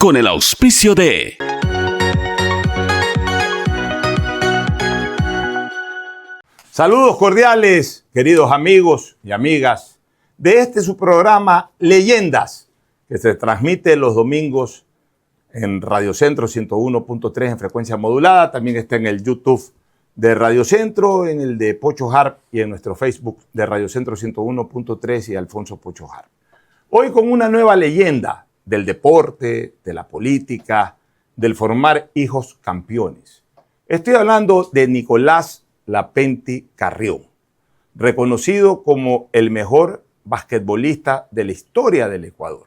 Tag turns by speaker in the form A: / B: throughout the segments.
A: con el auspicio de...
B: Saludos cordiales, queridos amigos y amigas, de este su programa Leyendas, que se transmite los domingos en Radio Centro 101.3 en frecuencia modulada. También está en el YouTube de Radio Centro, en el de Pocho Harp y en nuestro Facebook de Radio Centro 101.3 y Alfonso Pocho Harp. Hoy con una nueva leyenda del deporte, de la política, del formar hijos campeones. Estoy hablando de Nicolás Lapentti Carrión, reconocido como el mejor basquetbolista de la historia del Ecuador.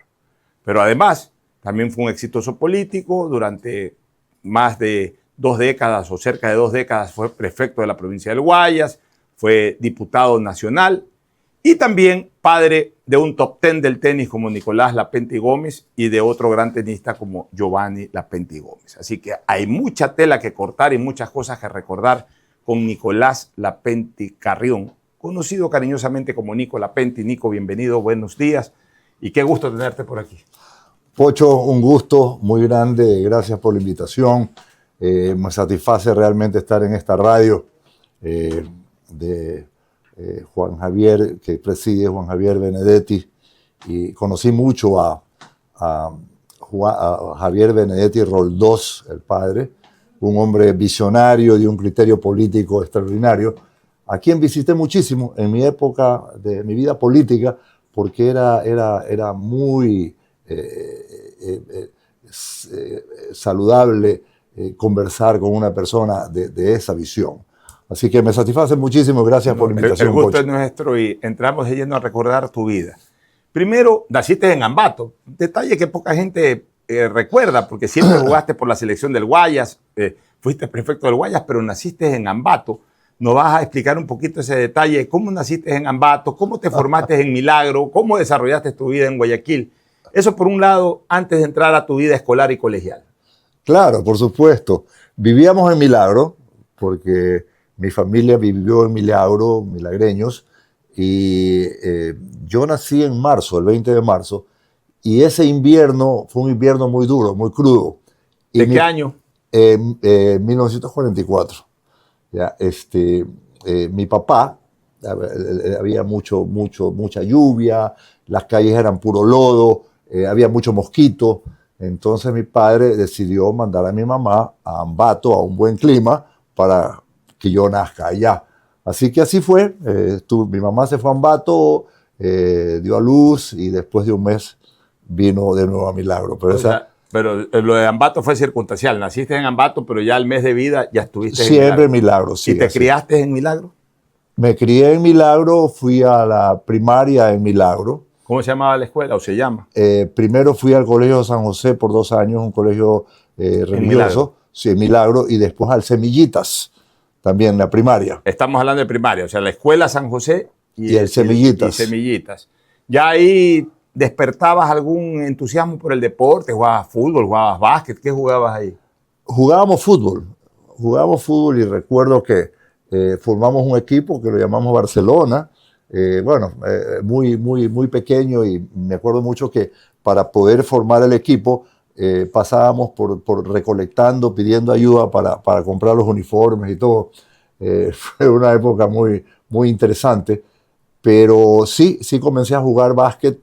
B: Pero además, también fue un exitoso político. Durante más de 2 décadas o cerca de 2 décadas fue prefecto de la provincia del Guayas, fue diputado nacional y también padre de un top 10 del tenis como Nicolás Lapentti Gómez y de otro gran tenista como Giovanni Lapentti Gómez. Así que hay mucha tela que cortar y muchas cosas que recordar con Nicolás Lapentti Carrión, conocido cariñosamente como Nico Lapentti. Nico, bienvenido, buenos días y qué gusto tenerte por aquí.
C: Pocho, un gusto muy grande, gracias por la invitación. Me satisface realmente estar en esta radio de Juan Javier, que preside Juan Javier Benedetti, y conocí mucho a Javier Benedetti Roldós, el padre, un hombre visionario de un criterio político extraordinario, a quien visité muchísimo en mi época de mi vida política, porque era muy saludable conversar con una persona de esa visión. Así que me satisface muchísimo. Gracias por la invitación.
B: El gusto es nuestro y entramos de lleno a recordar tu vida. Primero, naciste en Ambato, un detalle que poca gente recuerda, porque siempre jugaste por la selección del Guayas, fuiste prefecto del Guayas, pero naciste en Ambato. ¿Nos vas a explicar un poquito ese detalle? ¿Cómo naciste en Ambato? ¿Cómo te formaste en Milagro? ¿Cómo desarrollaste tu vida en Guayaquil? Eso por un lado, antes de entrar a tu vida escolar y colegial.
C: Claro, por supuesto. Vivíamos en Milagro, porque mi familia vivió en Milagro, milagreños, y yo nací en marzo, el 20 de marzo, y ese invierno fue un invierno muy duro, muy crudo.
B: ¿De qué año?
C: 1944. ¿Ya? Mi papá, había mucha lluvia, las calles eran puro lodo, había mucho mosquito. Entonces mi padre decidió mandar a mi mamá a Ambato, a un buen clima, para que yo nazca allá. Así que así fue. Mi mamá se fue a Ambato, dio a luz y después de un mes vino de nuevo a Milagro.
B: Pero lo de Ambato fue circunstancial. Naciste en Ambato, pero ya al mes de vida ya estuviste
C: siempre en Milagro. Sí,
B: ¿y te criaste en Milagro?
C: Me crié en Milagro, fui a la primaria en Milagro.
B: ¿Cómo se llamaba la escuela o se llama?
C: Primero fui al Colegio San José por 2 años, un colegio religioso, sí, en Milagro, y después al Semillitas, también la primaria.
B: Estamos hablando de primaria, o sea, la escuela San José
C: y el Semillitas.
B: Y Semillitas. ¿Ya ahí despertabas algún entusiasmo por el deporte? ¿Jugabas fútbol, jugabas básquet? ¿Qué jugabas ahí?
C: Jugábamos fútbol y recuerdo que formamos un equipo que lo llamamos Barcelona. Muy pequeño, y me acuerdo mucho que para poder formar el equipo pasábamos por recolectando, pidiendo ayuda para comprar los uniformes y todo. Fue una época muy interesante, pero sí comencé a jugar básquet.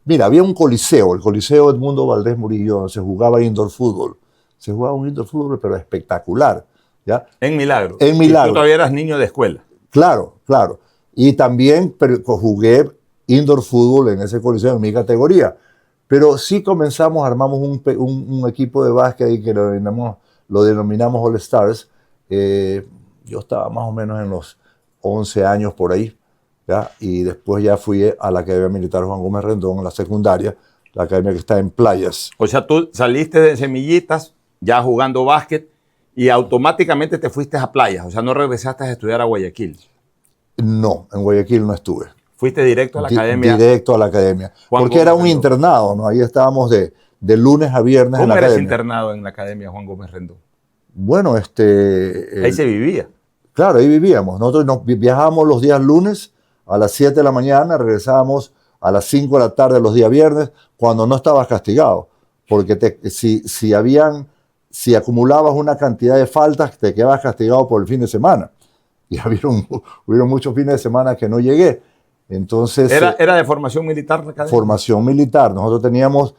C: Mira, había un coliseo, el Coliseo Edmundo Valdés Murillo, donde se jugaba indoor fútbol. Se jugaba un indoor fútbol, pero espectacular, ¿ya?
B: En Milagro.
C: En Milagro.
B: Y tú todavía eras niño de escuela.
C: Claro. Y también jugué indoor fútbol en ese coliseo en mi categoría. Pero sí armamos un equipo de básquet ahí que lo denominamos All Stars. Yo estaba más o menos en los 11 años por ahí, ¿ya? Y después ya fui a la Academia Militar Juan Gómez Rendón, en la secundaria, la academia que está en Playas.
B: O sea, tú saliste de Semillitas ya jugando básquet y automáticamente te fuiste a Playas. O sea, no regresaste a estudiar a Guayaquil.
C: No, en Guayaquil no estuve.
B: ¿Fuiste directo a la academia?
C: Directo a la academia. Porque era un internado, ¿no? Ahí estábamos de lunes a viernes en la academia.
B: ¿Cómo eras internado en la academia Juan Gómez Rendón?
C: Bueno,
B: ahí se vivía.
C: Claro, ahí vivíamos. Nosotros viajábamos los días lunes a las 7 de la mañana, regresábamos a las 5 de la tarde los días viernes, cuando no estabas castigado. porque si acumulabas una cantidad de faltas, te quedabas castigado por el fin de semana. Y hubieron muchos fines de semana que no llegué. Entonces,
B: ¿Era de formación militar la academia?
C: Formación militar. Nosotros teníamos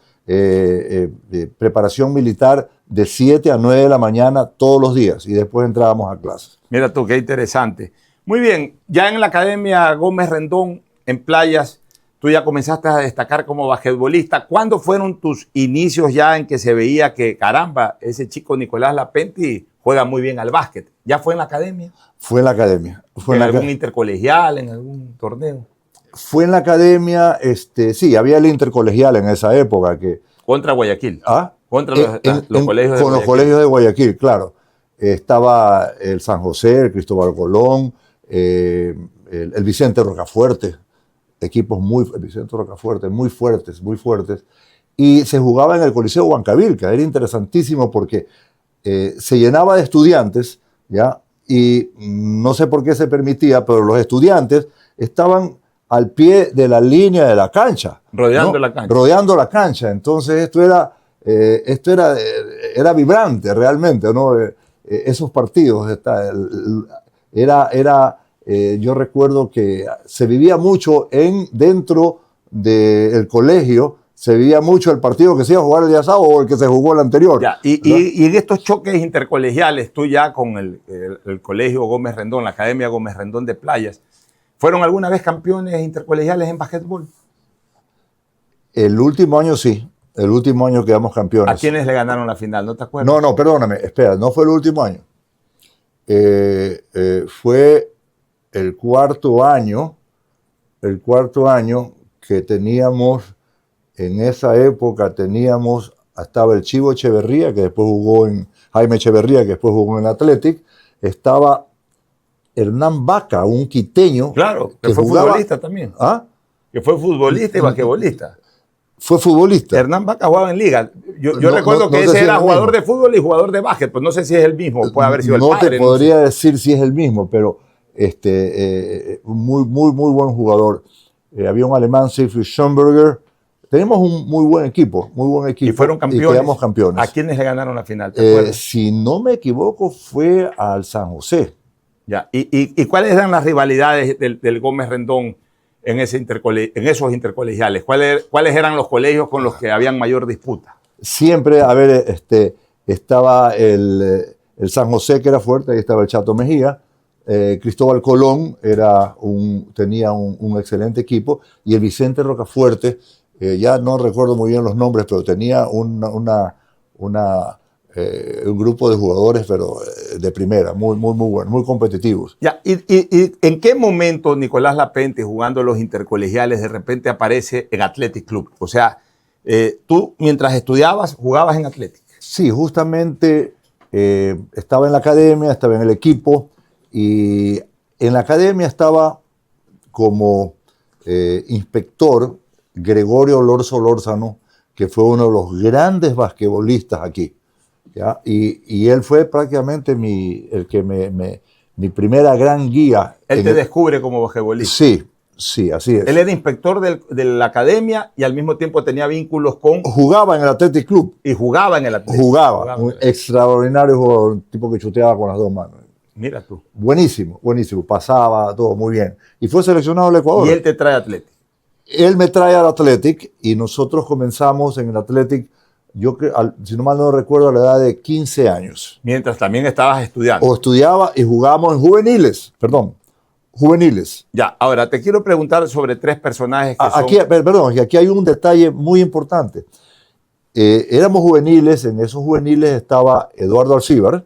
C: preparación militar de 7 a 9 de la mañana todos los días y después entrábamos a clases.
B: Mira tú, qué interesante. Muy bien, ya en la Academia Gómez Rendón, en Playas, tú ya comenzaste a destacar como basquetbolista. ¿Cuándo fueron tus inicios ya en que se veía que, caramba, ese chico Nicolás Lapenti juega muy bien al básquet? ¿Ya fue en la academia?
C: Fue en la academia.
B: ¿En algún intercolegial, en algún torneo?
C: Fue en la academia, sí, había el intercolegial en esa época.
B: Contra Guayaquil. Contra
C: los colegios de Guayaquil. Con los colegios de Guayaquil, claro. Estaba el San José, el Cristóbal Colón, el Vicente Rocafuerte, equipos Vicente Rocafuerte, muy fuertes, muy fuertes. Y se jugaba en el Coliseo Huancavilca. Era interesantísimo porque se llenaba de estudiantes, ¿ya? Y no sé por qué se permitía, pero los estudiantes estaban al pie de la línea de la cancha.
B: Rodeando, ¿no? La cancha.
C: Rodeando la cancha. Entonces esto era vibrante realmente, ¿no? Esos partidos. Yo recuerdo que se vivía mucho dentro del colegio, se vivía mucho el partido que se iba a jugar el día sábado o el que se jugó el anterior.
B: Ya, y en estos choques intercolegiales, tú ya con el Colegio Gómez Rendón, la Academia Gómez Rendón de Playas, ¿fueron alguna vez campeones intercolegiales en básquetbol?
C: El último año sí. El último año quedamos campeones.
B: ¿A quiénes le ganaron la final? ¿No te acuerdas?
C: No, perdóname, espera, no fue el último año. Fue el cuarto año que teníamos, en esa época estaba el Chivo Echeverría, que después jugó Jaime Echeverría, que después jugó en Athletic, estaba Hernán Vaca, un quiteño.
B: Claro, que fue futbolista también.
C: ¿Ah?
B: Que fue futbolista y basquetbolista.
C: Fue futbolista.
B: Hernán Vaca jugaba en liga. Yo recuerdo que ese era jugador de fútbol y jugador de básquet, pues no sé si es el mismo, puede haber sido el padre.
C: No te podría decir si es el mismo, pero muy buen jugador. Había un alemán, Siegfried Schönberger. Tenemos un muy buen equipo.
B: Y fueron campeones.
C: Y quedamos campeones.
B: ¿A quiénes le ganaron la final? ¿Te acuerdas?
C: Si no me equivoco, fue al San José.
B: Ya. ¿Y cuáles eran las rivalidades del Gómez Rendón en esos intercolegiales? ¿Cuáles eran los colegios con los que habían mayor disputa?
C: Siempre, estaba el San José, que era fuerte, ahí estaba el Chato Mejía. Cristóbal Colón tenía un excelente equipo, y el Vicente Rocafuerte, ya no recuerdo muy bien los nombres, pero tenía un grupo de jugadores, pero de primera, muy buenos, muy competitivos.
B: Ya, ¿y en qué momento Nicolás Lapenti, jugando los intercolegiales, de repente aparece en Athletic Club? O sea, tú mientras estudiabas, jugabas en Athletic.
C: Sí, justamente estaba en la academia, estaba en el equipo, y en la academia estaba como inspector Gregorio Lorzo Lórzano, que fue uno de los grandes basquetbolistas aquí. ¿Ya? Y él fue prácticamente mi primera gran guía.
B: Él te descubre como basquetbolista.
C: Sí, así es.
B: Él era inspector de la academia y al mismo tiempo tenía vínculos con...
C: Jugaba en el Athletic Club.
B: Y jugaba en el Athletic.
C: Jugaba. Un extraordinario jugador, un tipo que chuteaba con las dos manos.
B: Mira tú.
C: Buenísimo. Pasaba todo muy bien. Y fue seleccionado al Ecuador.
B: Y él te trae a Athletic.
C: Él me trae al Athletic y nosotros comenzamos en el Athletic, si no mal no recuerdo, a la edad de 15 años.
B: Mientras también estabas estudiando.
C: O estudiaba y jugábamos en juveniles.
B: Ya, ahora te quiero preguntar sobre tres personajes que
C: y aquí hay un detalle muy importante. Éramos juveniles, en esos juveniles estaba Eduardo Alcíbar,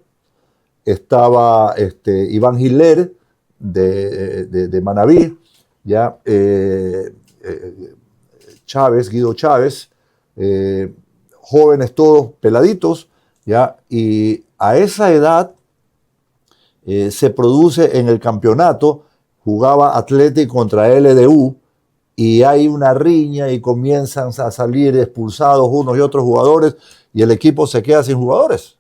C: estaba Iván Giler de Manaví, ya, Guido Chávez, jóvenes todos peladitos, ya, y a esa edad se produce en el campeonato, jugaba Athletic contra LDU, y hay una riña y comienzan a salir expulsados unos y otros jugadores, y el equipo se queda sin jugadores.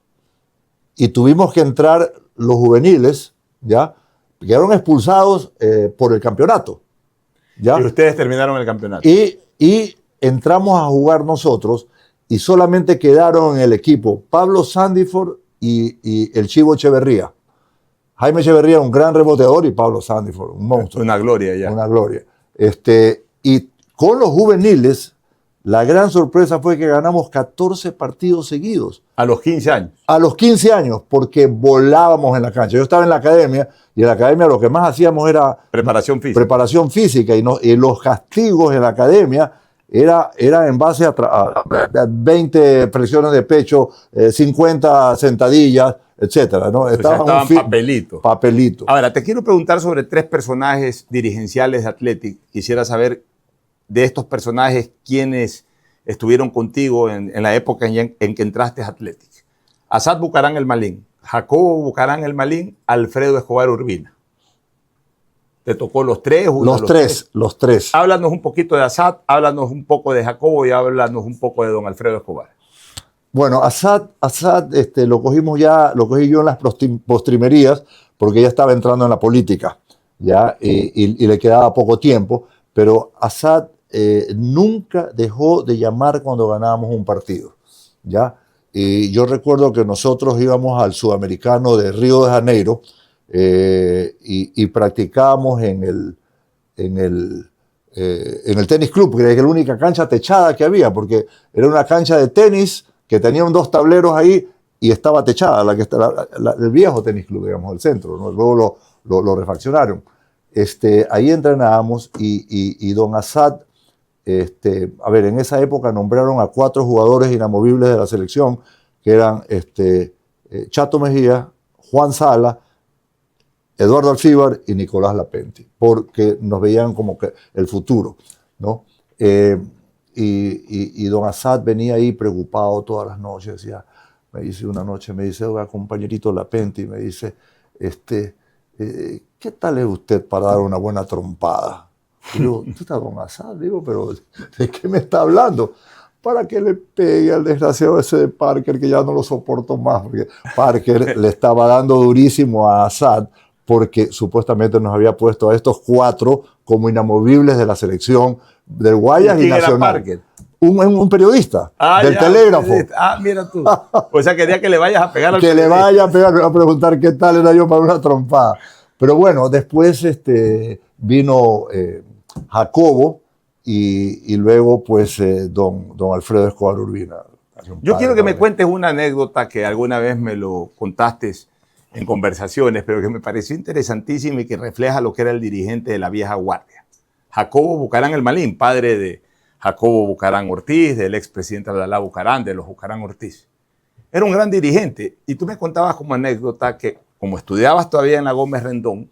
C: Y tuvimos que entrar los juveniles, ¿ya? Quedaron expulsados por el campeonato. ¿Ya?
B: Y ustedes terminaron el campeonato.
C: Y entramos a jugar nosotros, y solamente quedaron en el equipo Pablo Sandiford y el Chivo Echeverría. Jaime Echeverría, un gran reboteador, y Pablo Sandiford, un monstruo.
B: Una gloria ya.
C: Una gloria. Y con los juveniles, la gran sorpresa fue que ganamos 14 partidos seguidos.
B: A los 15 años.
C: A los 15 años, porque volábamos en la cancha. Yo estaba en la academia, y en la academia lo que más hacíamos era
B: Preparación física.
C: Preparación física, y los castigos en la academia era en base a 20 flexiones de pecho, 50 sentadillas, etcétera, ¿no?
B: Estaban papelito.
C: Papelito.
B: Ahora, te quiero preguntar sobre 3 personajes dirigenciales de Athletic. Quisiera saber de estos personajes quiénes estuvieron contigo en la época en que entraste a Athletic. Asad Bucarán El Malín, Jacobo Bucarán El Malín, Alfredo Escobar Urbina. ¿Te tocó los 3?
C: Los tres.
B: Háblanos un poquito de Asad, háblanos un poco de Jacobo y háblanos un poco de don Alfredo Escobar.
C: Bueno, Asad lo cogí yo en las postrimerías, porque ya estaba entrando en la política, ¿ya? Y le quedaba poco tiempo, pero Asad nunca dejó de llamar cuando ganábamos un partido, ¿ya? Y yo recuerdo que nosotros íbamos al Sudamericano de Río de Janeiro y practicábamos en el tenis club, que era la única cancha techada que había, porque era una cancha de tenis que tenía 2 tableros ahí y estaba techada, el viejo tenis club, digamos, el centro, ¿no? Luego lo refaccionaron. Ahí entrenábamos y don Asad, en esa época nombraron a 4 jugadores inamovibles de la selección, que eran Chato Mejía, Juan Sala, Eduardo Alcíbar y Nicolás Lapenti, porque nos veían como que el futuro, ¿no? Y don Asad venía ahí preocupado todas las noches, una noche me dice, oiga, compañerito Lapenti, me dice, ¿qué tal es usted para dar una buena trompada? Y digo, ¿tú estás don Asad? Digo, pero ¿de qué me está hablando? Para que le pegue al desgraciado ese de Parker, que ya no lo soporto más, porque Parker le estaba dando durísimo a Asad, porque supuestamente nos había puesto a estos 4 como inamovibles de la selección del Guayas y Nacional.
B: Parker?
C: Un periodista del Telégrafo.
B: Mira tú. O sea, quería que le vayas a pegar al
C: que le vaya a pegar, a preguntar qué tal era yo para una trompada. Pero bueno, después vino Jacobo y luego pues don Alfredo Escobar Urbina.
B: Yo quiero que me cuentes una anécdota que alguna vez me lo contaste en conversaciones, pero que me pareció interesantísima y que refleja lo que era el dirigente de la vieja guardia. Jacobo Bucarán El Malín, padre de Jacobo Bucarán Ortiz, del expresidente Abdalá Bucarán, de los Bucarán Ortiz. Era un gran dirigente y tú me contabas como anécdota que como estudiabas todavía en la Gómez Rendón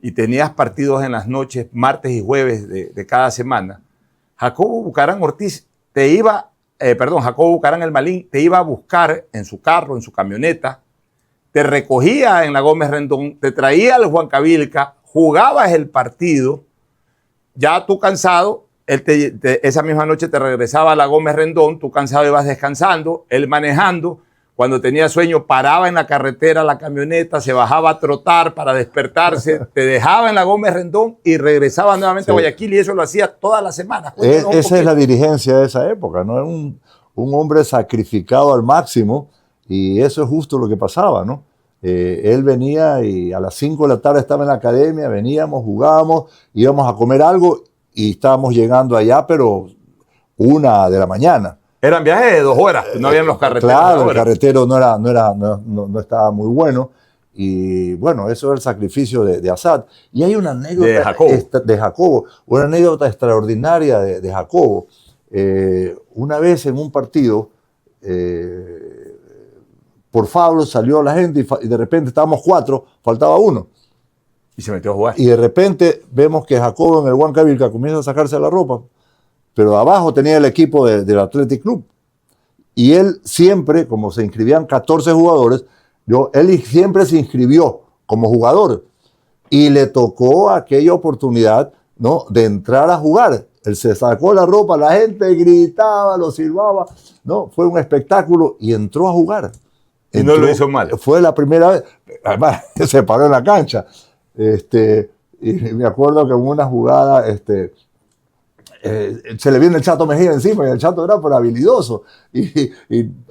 B: y tenías partidos en las noches, martes y jueves de cada semana, Jacobo Bucarán Ortiz Jacobo Bucarán El Malín te iba a buscar en su carro, en su camioneta, te recogía en la Gómez Rendón, te traía al Juan Cavilca, jugabas el partido, ya tú cansado, esa misma noche te regresaba a la Gómez Rendón, tú cansado ibas descansando, él manejando, cuando tenía sueño paraba en la carretera la camioneta, se bajaba a trotar para despertarse, te dejaba en la Gómez Rendón y regresaba nuevamente a Guayaquil, y eso lo hacía todas las semanas.
C: Esa es la dirigencia de esa época, ¿no? Era un hombre sacrificado al máximo, y eso es justo lo que pasaba, ¿no? Él venía y a las 5 de la tarde estaba en la academia, veníamos, jugábamos, íbamos a comer algo y estábamos llegando allá, pero 1 de la mañana.
B: Eran viajes de 2 horas, no habían los carreteros.
C: Claro, el carretero no estaba muy bueno. Y bueno, eso es el sacrificio de Asad. Y hay una anécdota de Jacobo, una anécdota extraordinaria de Jacobo. Una vez en un partido, por Fablo salió la gente y de repente estábamos 4, faltaba 1.
B: Y se metió a jugar.
C: Y de repente vemos que Jacobo en el Juan Cavilca comienza a sacarse la ropa, pero abajo tenía el equipo del Athletic Club. Y él siempre, como se inscribían 14 jugadores, él siempre se inscribió como jugador. Y le tocó aquella oportunidad, ¿no?, de entrar a jugar. Él se sacó la ropa, la gente gritaba, lo silbaba, ¿no? Fue un espectáculo y entró a jugar.
B: Y no lo hizo mal.
C: Fue la primera vez. Además, se paró en la cancha. Y me acuerdo que en una jugada se le viene el Chato Mejía encima y el Chato era pero habilidoso y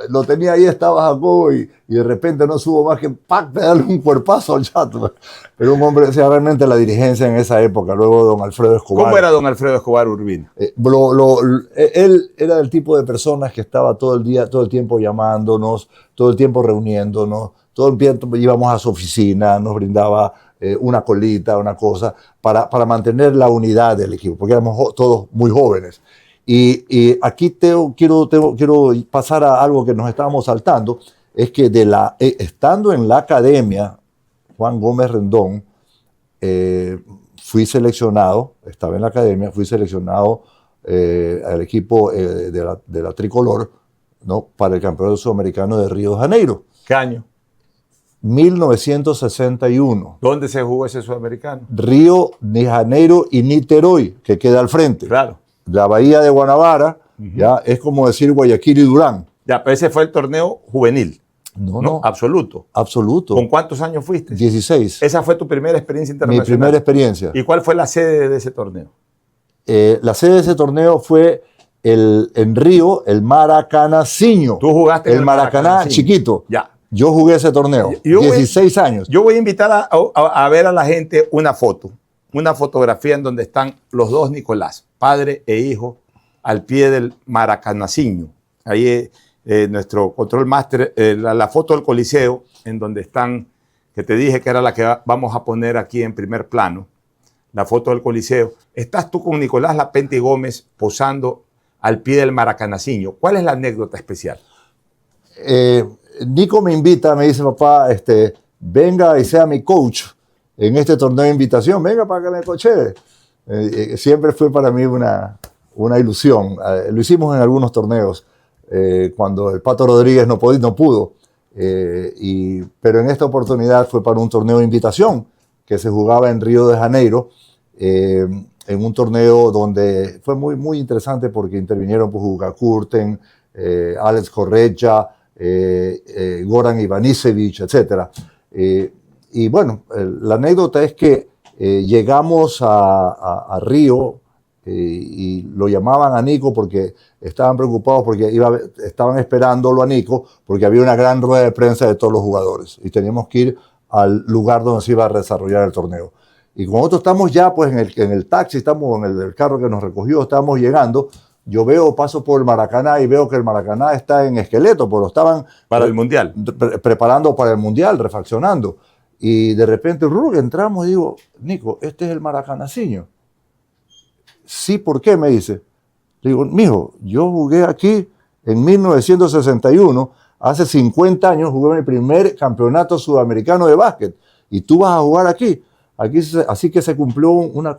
C: lo tenía ahí, estaba Jacobo y de repente no subo más que ¡pac! Darle un cuerpazo al Chato. Pero un hombre, o sea, realmente la dirigencia en esa época, luego don Alfredo Escobar.
B: ¿Cómo era don Alfredo Escobar Urbina?
C: Él era el tipo de personas que estaba todo el tiempo llamándonos, todo el tiempo reuniéndonos, todo el tiempo íbamos a su oficina, nos brindaba una colita, una cosa, para mantener la unidad del equipo, porque éramos todos muy jóvenes. Y aquí quiero pasar a algo que nos estábamos saltando, es que estando en la academia, Juan Gómez Rendón, fui seleccionado, estaba en la academia, fui seleccionado al equipo de la Tricolor, ¿no? Para el Campeonato Sudamericano de Río de Janeiro.
B: ¿Qué año?
C: 1961.
B: ¿Dónde se jugó ese sudamericano?
C: Río de Janeiro y Niterói, que queda al frente.
B: Claro.
C: La bahía de Guanabara, ya es como decir Guayaquil y Durán.
B: Ya, pero ese fue el torneo juvenil.
C: No.
B: Absoluto.
C: Absoluto.
B: ¿Con cuántos años fuiste?
C: 16.
B: Esa fue tu primera experiencia internacional.
C: Mi primera experiencia.
B: ¿Y cuál fue la sede de ese torneo?
C: La sede de ese torneo fue en Río, el Maracanacinho.
B: Tú jugaste en
C: el Maracaná chiquito.
B: Ya.
C: Yo jugué ese torneo, 16 años.
B: Yo voy a invitar a ver a la gente una fotografía en donde están los dos Nicolás, padre e hijo, al pie del Maracanacinho. Ahí nuestro control master, la foto del Coliseo, en donde están, que te dije que era la que vamos a poner aquí en primer plano, la foto del Coliseo. Estás tú con Nicolás Lapenti Gómez posando al pie del Maracanacinho. ¿Cuál es la anécdota especial?
C: Nico me invita, me dice, papá, venga y sea mi coach en este torneo de invitación, venga para que me coachee. Siempre fue para mí una ilusión. Lo hicimos en algunos torneos, cuando el Pato Rodríguez no pudo. Pero en esta oportunidad fue para un torneo de invitación que se jugaba en Río de Janeiro, en un torneo donde fue muy, muy interesante porque intervinieron Pujuga Kurten, Alex Correcha, Goran Ivanisevic, etc. Y bueno, la anécdota es que llegamos a Río y lo llamaban a Nico porque estaban preocupados porque estaban esperándolo a Nico porque había una gran rueda de prensa de todos los jugadores y teníamos que ir al lugar donde se iba a desarrollar el torneo. Y como nosotros estamos ya pues en el taxi, estamos en el carro que nos recogió, estábamos llegando. Yo paso por el Maracaná y veo que el Maracaná está en esqueleto, pero estaban
B: para el Mundial,
C: preparando para el Mundial, refaccionando. Y de repente entramos y digo, Nico, este es el Maracanacinho. Sí, ¿por qué? Me dice. Le digo, mijo, yo jugué aquí en 1961, hace 50 años jugué mi primer campeonato sudamericano de básquet y tú vas a jugar aquí. Así que se cumplió una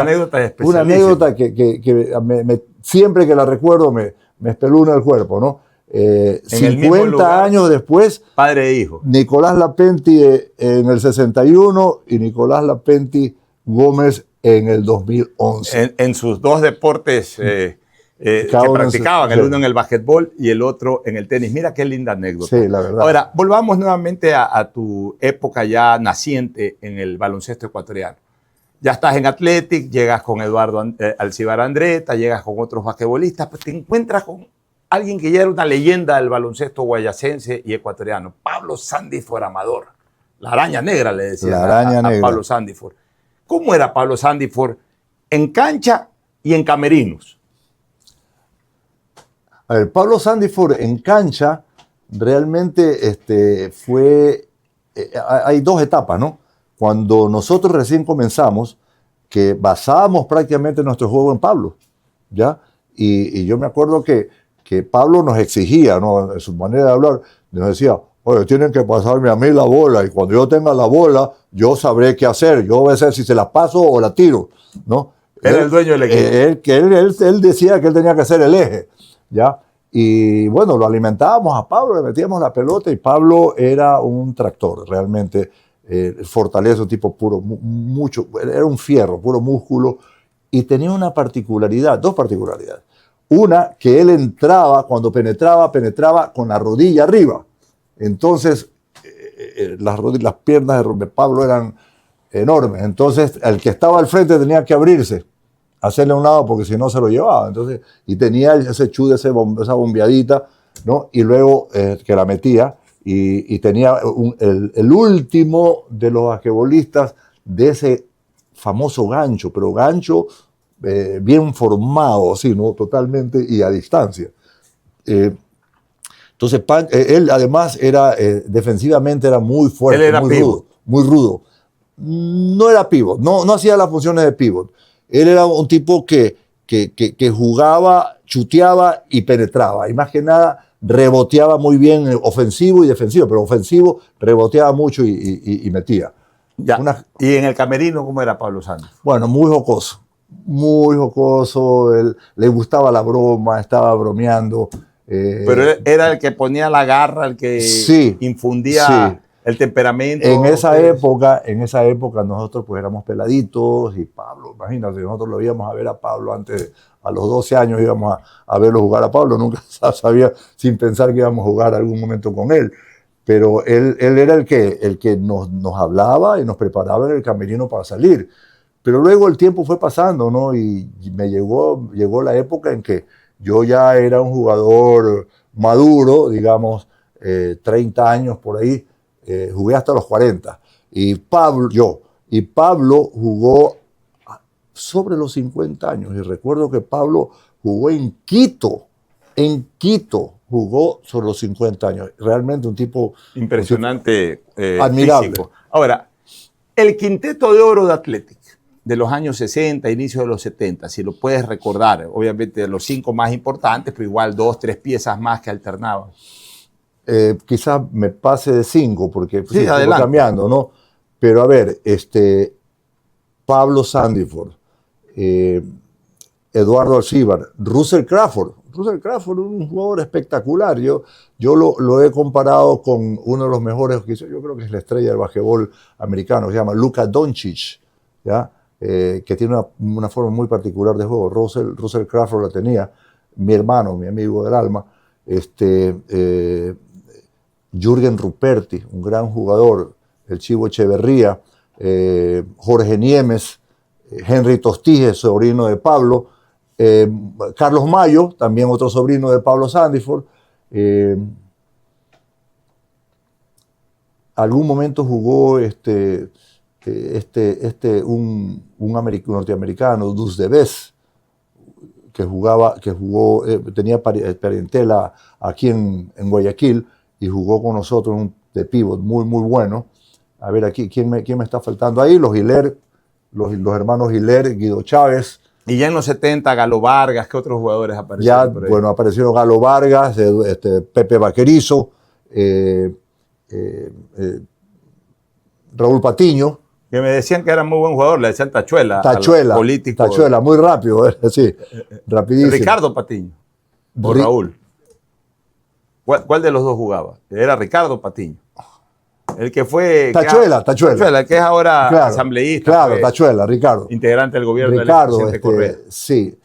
B: anécdota especial.
C: Una anécdota que siempre que la recuerdo me espeluna el cuerpo, ¿no? 50 años después,
B: padre e hijo.
C: Nicolás Lapenti en el 61 y Nicolás Lapenti Gómez en el 2011.
B: En sus dos deportes que practicaban, el uno en el básquetbol y el otro en el tenis. Mira qué linda anécdota.
C: Sí, la verdad.
B: Ahora, volvamos nuevamente a tu época ya naciente en el baloncesto ecuatoriano. Ya estás en Athletic, llegas con Eduardo Alcibar Andretta, llegas con otros basquetbolistas, pues te encuentras con alguien que ya era una leyenda del baloncesto guayacense y ecuatoriano, Pablo Sandiford Amador. La araña negra, le decían a Pablo Sandiford. ¿Cómo era Pablo Sandiford en cancha y en camerinos?
C: A ver, Pablo Sandiford en cancha realmente hay dos etapas, ¿no? Cuando nosotros recién comenzamos, que basábamos prácticamente nuestro juego en Pablo, ¿ya? Y yo me acuerdo que Pablo nos exigía, ¿no? En su manera de hablar, nos decía, oye, tienen que pasarme a mí la bola y cuando yo tenga la bola, yo sabré qué hacer. Yo voy a ver si se la paso o la tiro, ¿no?
B: Era el dueño del equipo.
C: Él decía que él tenía que ser el eje, ¿ya? Y bueno, lo alimentábamos a Pablo, le metíamos la pelota y Pablo era un tractor, realmente fortaleza, un tipo puro, era un fierro, puro músculo y tenía una particularidad, dos particularidades. Una, que él entraba, cuando penetraba con la rodilla arriba. Entonces, las piernas de Pablo eran enormes. Entonces, el que estaba al frente tenía que abrirse hacerle a un lado porque si no se lo llevaba. Entonces, y tenía ese chute, esa bombeadita, ¿no? Y luego que la metía y tenía el último de los basquetbolistas de ese famoso gancho, pero gancho bien formado, así, ¿no? Totalmente y a distancia. Entonces, él además era defensivamente era muy fuerte,
B: Él era
C: muy
B: pivot.
C: rudo, muy rudo. No era pivot, no hacía las funciones de pivot. Él era un tipo que jugaba, chuteaba y penetraba. Y más que nada reboteaba muy bien, ofensivo y defensivo, pero ofensivo reboteaba mucho y metía.
B: Ya. ¿Y en el camerino cómo era Pablo Santos?
C: Bueno, muy jocoso, él, le gustaba la broma, estaba bromeando.
B: Pero él era el que ponía la garra, el que
C: sí,
B: infundía
C: sí.
B: el temperamento.
C: En esa época nosotros pues éramos peladitos y Pablo, imagínate, nosotros lo íbamos a ver a Pablo antes, a los 12 años íbamos a verlo jugar a Pablo, nunca sabía sin pensar que íbamos a jugar algún momento con él. Pero él era el que nos hablaba y nos preparaba en el camerino para salir. Pero luego el tiempo fue pasando, ¿no? Y llegó la época en que yo ya era un jugador maduro, digamos, 30 años por ahí, jugué hasta los 40. Y Pablo jugó sobre los 50 años. Y recuerdo que Pablo jugó en Quito, jugó sobre los 50 años. Realmente un tipo
B: impresionante,
C: admirable.
B: Físico. Ahora, el quinteto de oro de Athletic de los años 60, inicio de los 70, si lo puedes recordar, obviamente los 5 más importantes, pero igual 2, 3 piezas más que alternaban.
C: Quizás me pase de 5 porque
B: sí,
C: estoy cambiando, ¿no? Pero a ver, Pablo Sandiford, Eduardo Alcíbar, Russell Crawford, un jugador espectacular. Yo lo he comparado con uno de los mejores, yo creo que es la estrella del basquetbol americano, se llama Luka Doncic, ¿ya? Que tiene una forma muy particular de juego. Russell Crawford la tenía, mi hermano, mi amigo del alma, Jürgen Ruperti, un gran jugador, el Chivo Echeverría, Jorge Niemes, Henry Tostije, sobrino de Pablo, Carlos Mayo, también otro sobrino de Pablo Sandiford. Algún momento jugó un norteamericano, Dus de Bes, tenía parentela aquí en Guayaquil y jugó con nosotros de pívot muy, muy bueno. A ver, aquí, ¿quién me está faltando ahí? Los Hiler, los hermanos Hiler, Guido Chávez.
B: Y ya en los 70, Galo Vargas, ¿qué otros jugadores aparecieron por ahí?
C: Bueno, aparecieron Galo Vargas, Pepe Vaquerizo, Raúl Patiño.
B: Que me decían que era muy buen jugador, le decían Tachuela.
C: Tachuela, muy rápido, sí, rapidísimo.
B: Ricardo Patiño o Raúl. ¿Cuál de los dos jugaba? Era Ricardo Patiño. El que fue...
C: Tachuela.
B: El que es ahora asambleísta.
C: Claro, Tachuela, Ricardo.
B: Integrante del gobierno
C: Ricardo,
B: del presidente Correa.
C: Sí.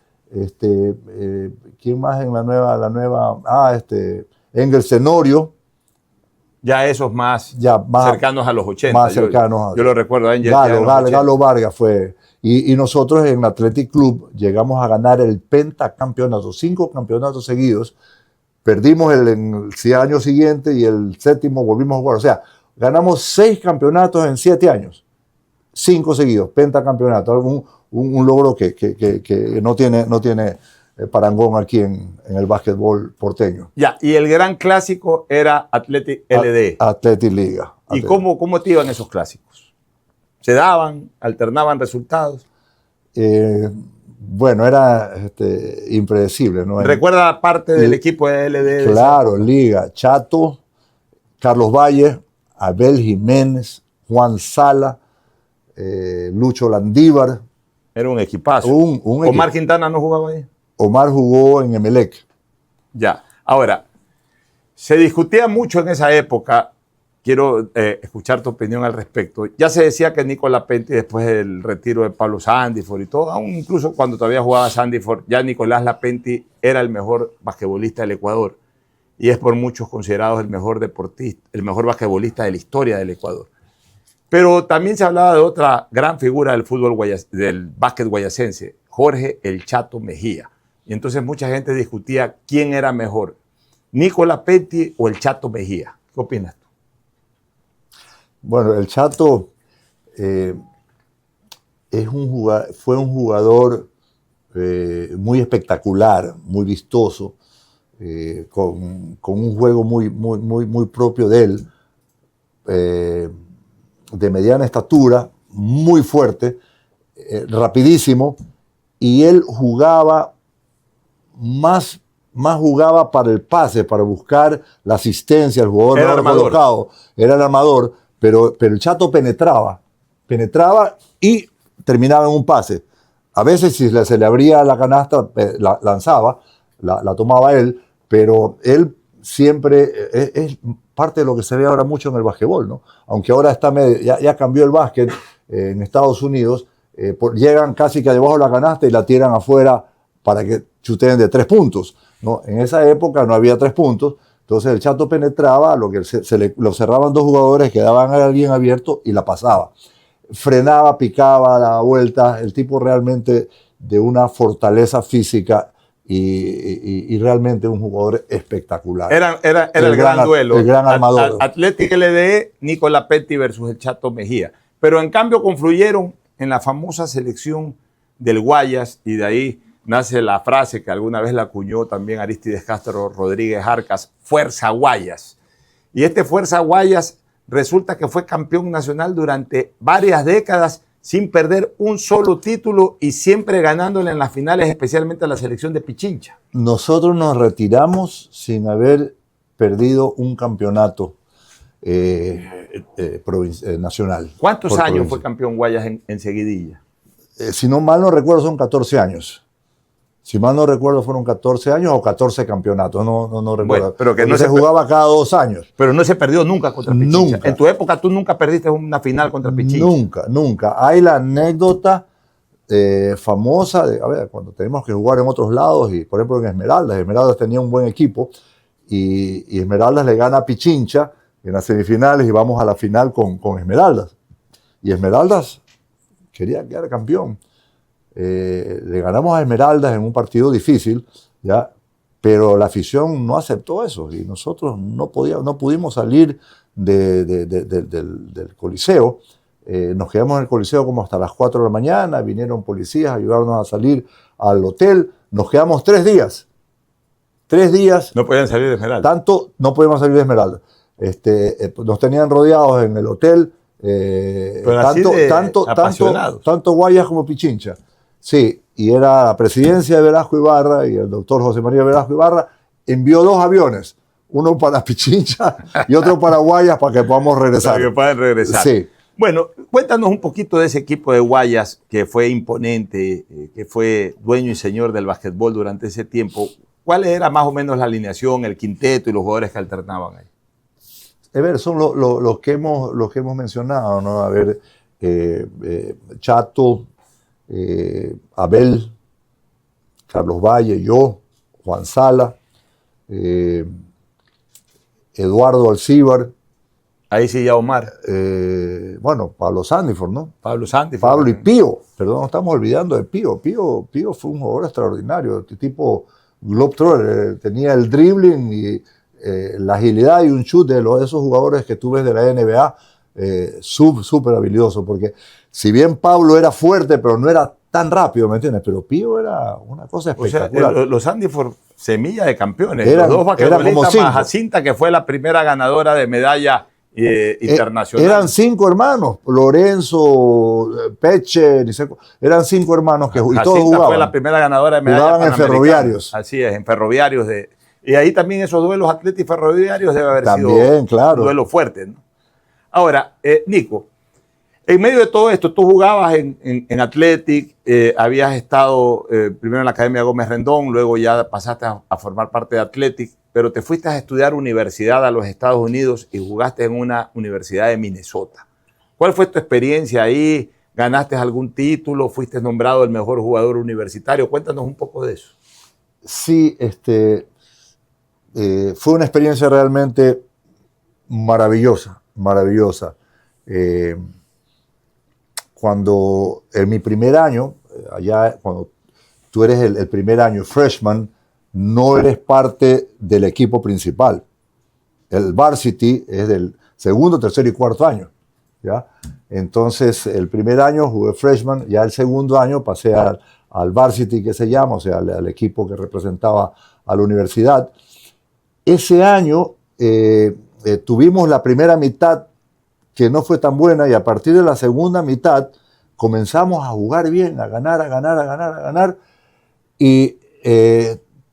C: ¿Quién más en la nueva? Engel Senorio.
B: Ya esos más cercanos a los 80.
C: Más cercanos.
B: Yo lo recuerdo.
C: Galo Vargas fue. Y nosotros en Athletic Club llegamos a ganar el pentacampeonato, 5 campeonatos seguidos. Perdimos el año siguiente y el 7º volvimos a jugar. O sea, ganamos 6 campeonatos en 7 años. 5 seguidos, pentacampeonato. Un logro que no tiene parangón aquí en el básquetbol porteño.
B: Ya, y el gran clásico era Athletic LD.
C: Athletic Liga.
B: ¿Y cómo te iban esos clásicos? ¿Se daban? ¿Alternaban resultados?
C: Bueno, era impredecible, ¿no?
B: ¿Recuerda parte del equipo de LD?
C: Claro, Liga. Chato, Carlos Valle, Abel Jiménez, Juan Sala, Lucho Landívar.
B: Era un equipazo. ¿Omar Quintana no jugaba ahí?
C: Omar jugó en Emelec.
B: Ya. Ahora, se discutía mucho en esa época, quiero escuchar tu opinión al respecto. Ya se decía que Nicolás Lapentti, después del retiro de Pablo Sandiford y todo, aún incluso cuando todavía jugaba Sandiford, ya Nicolás Lapentti era el mejor basquetbolista del Ecuador y es por muchos considerado el mejor basquetbolista de la historia del Ecuador. Pero también se hablaba de otra gran figura del fútbol del básquet guayacense, Jorge El Chato Mejía. Y entonces mucha gente discutía quién era mejor, Nico Lapetti o El Chato Mejía. ¿Qué opinas tú?
C: Bueno, el Chato fue un jugador muy espectacular, muy vistoso, con un juego muy propio de él, de mediana estatura, muy fuerte, rapidísimo, y él jugaba más jugaba para el pase, para buscar la asistencia, el jugador
B: Era armador.
C: colocado, era el armador, pero el Chato penetraba y terminaba en un pase. A veces si se le abría la canasta, la lanzaba, la tomaba él, pero él siempre es parte de lo que se ve ahora mucho en el básquetbol, ¿no? Aunque ahora ya cambió el básquet en Estados Unidos, llegan casi que debajo de la canasta y la tiran afuera para que chuteen de 3 puntos, ¿no? En esa época no había 3 puntos, entonces el Chato penetraba, lo cerraban 2 jugadores, quedaban a alguien abierto y la pasaba. Frenaba, picaba, daba vueltas, el tipo realmente de una fortaleza física y realmente un jugador espectacular.
B: Era el gran duelo.
C: El gran armador.
B: Athletic LDE, Nico Lapetti versus el Chato Mejía. Pero en cambio confluyeron en la famosa selección del Guayas y de ahí nace la frase que alguna vez la acuñó también Aristides Castro Rodríguez Arcas, Fuerza Guayas. Y este Fuerza Guayas resulta que fue campeón nacional durante varias décadas sin perder un solo título y siempre ganándole en las finales, especialmente a la selección de Pichincha.
C: Nosotros nos retiramos sin haber perdido un campeonato nacional.
B: ¿Cuántos años fue campeón Guayas en seguidilla?
C: Si no mal no recuerdo, son 14 años. Si mal no recuerdo, fueron 14 años o 14 campeonatos, no recuerdo.
B: Bueno, pero que no
C: se jugaba cada 2 años.
B: Pero no se perdió nunca contra Pichincha.
C: Nunca.
B: En tu época tú nunca perdiste una final contra Pichincha.
C: Nunca. Hay la anécdota famosa de, a ver, cuando tenemos que jugar en otros lados, y por ejemplo en Esmeraldas tenía un buen equipo, y Esmeraldas le gana a Pichincha en las semifinales y vamos a la final con Esmeraldas. Y Esmeraldas quería quedar campeón. Le ganamos a Esmeraldas en un partido difícil, ¿ya? Pero la afición no aceptó eso y nosotros no pudimos salir del Coliseo. Nos quedamos en el Coliseo como hasta las 4 de la mañana, vinieron policías a ayudarnos a salir al hotel. Nos quedamos 3 días. 3 días.
B: No podían salir de Esmeraldas.
C: No podíamos salir de Esmeraldas. Nos tenían rodeados en el hotel, tanto Guayas como Pichincha. Sí, y era la presidencia de Velasco Ibarra y el doctor José María Velasco Ibarra envió 2 aviones, uno para Pichincha y otro para Guayas para que podamos regresar.
B: Para que puedan regresar.
C: Sí.
B: Bueno, cuéntanos un poquito de ese equipo de Guayas que fue imponente, que fue dueño y señor del básquetbol durante ese tiempo. ¿Cuál era más o menos la alineación, el quinteto y los jugadores que alternaban ahí?
C: A ver, son los que hemos mencionado, ¿no? A ver, Chato, Abel, Carlos Valle, yo, Juan Sala, Eduardo Alcíbar.
B: Ahí sí ya Omar.
C: Bueno, Pablo Sandiford, ¿no?
B: Pablo
C: y Pío. Perdón, no estamos olvidando de Pío. Pío fue un jugador extraordinario, tipo globetrotter, tenía el dribbling y la agilidad y un chute de esos jugadores que tú ves de la NBA, súper habilidoso, porque si bien Pablo era fuerte, pero no era tan rápido, ¿me entiendes? Pero Pío era una cosa espectacular.
B: O sea, los Sandiford, semilla de campeones. Los 2 basquetbolistas más Jacinta, que fue la primera ganadora de medalla internacional.
C: Eran 5 hermanos, Lorenzo, Peche, eran 5 hermanos que
B: Jacinta
C: todos jugaban.
B: Fue la primera ganadora de medalla.
C: Jugaban en Ferroviarios.
B: Así es, en Ferroviarios. Y ahí también esos duelos Athletic Ferroviarios debe haber
C: sido claro.
B: Un duelo fuerte, ¿no? Ahora, Nico, en medio de todo esto, tú jugabas en Athletic, habías estado primero en la Academia Gómez Rendón, luego ya pasaste a formar parte de Athletic, pero te fuiste a estudiar universidad a los Estados Unidos y jugaste en una universidad de Minnesota. ¿Cuál fue tu experiencia ahí? ¿Ganaste algún título? ¿Fuiste nombrado el mejor jugador universitario? Cuéntanos un poco de eso.
C: Sí, fue una experiencia realmente maravillosa. Cuando en mi primer año, allá cuando tú eres el primer año freshman, no eres parte del equipo principal. El varsity es del segundo, tercer y cuarto año, ¿ya? Entonces, el primer año jugué freshman, ya el segundo año pasé al varsity, que se llama, o sea, al equipo que representaba a la universidad. Ese año tuvimos la primera mitad que no fue tan buena, y a partir de la segunda mitad comenzamos a jugar bien, a ganar, y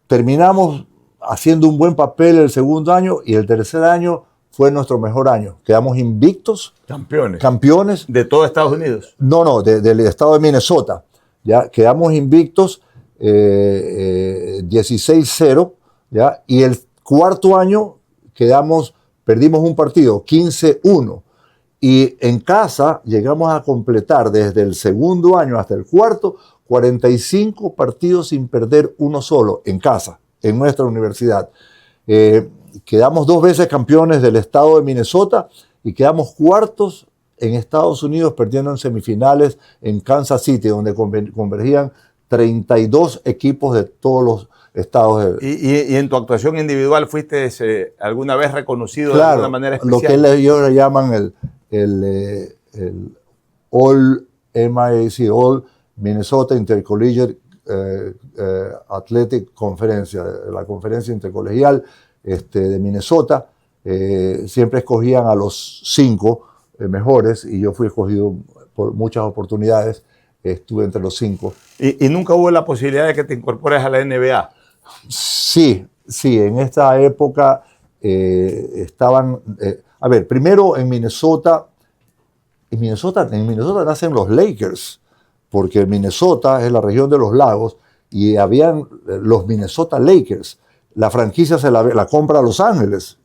C: terminamos haciendo un buen papel el segundo año, y el tercer año fue nuestro mejor año. Quedamos invictos. Campeones.
B: ¿De todo Estados Unidos?
C: No, del estado de Minnesota. ¿Ya? Quedamos invictos 16-0, ¿ya? Y el cuarto año perdimos un partido, 15-1. Y en casa llegamos a completar desde el segundo año hasta el cuarto 45 partidos sin perder uno solo en casa, en nuestra universidad. Quedamos 2 veces campeones del estado de Minnesota y quedamos cuartos en Estados Unidos, perdiendo en semifinales en Kansas City, donde convergían 32 equipos de todos los estados.
B: ¿Y en tu actuación individual fuiste alguna vez reconocido de alguna manera especial?
C: Lo que ellos le llaman el All MIAC, All Minnesota Intercollegiate Athletic Conference, la conferencia intercolegial de Minnesota. Siempre escogían a los 5 mejores, y yo fui escogido por muchas oportunidades, estuve entre los 5.
B: ¿Y nunca hubo la posibilidad de que te incorpores a la NBA?
C: Sí, en esta época estaban... a ver, primero en Minnesota nacen los Lakers, porque Minnesota es la región de los lagos, y habían los Minnesota Lakers. La franquicia se la compra a Los Ángeles,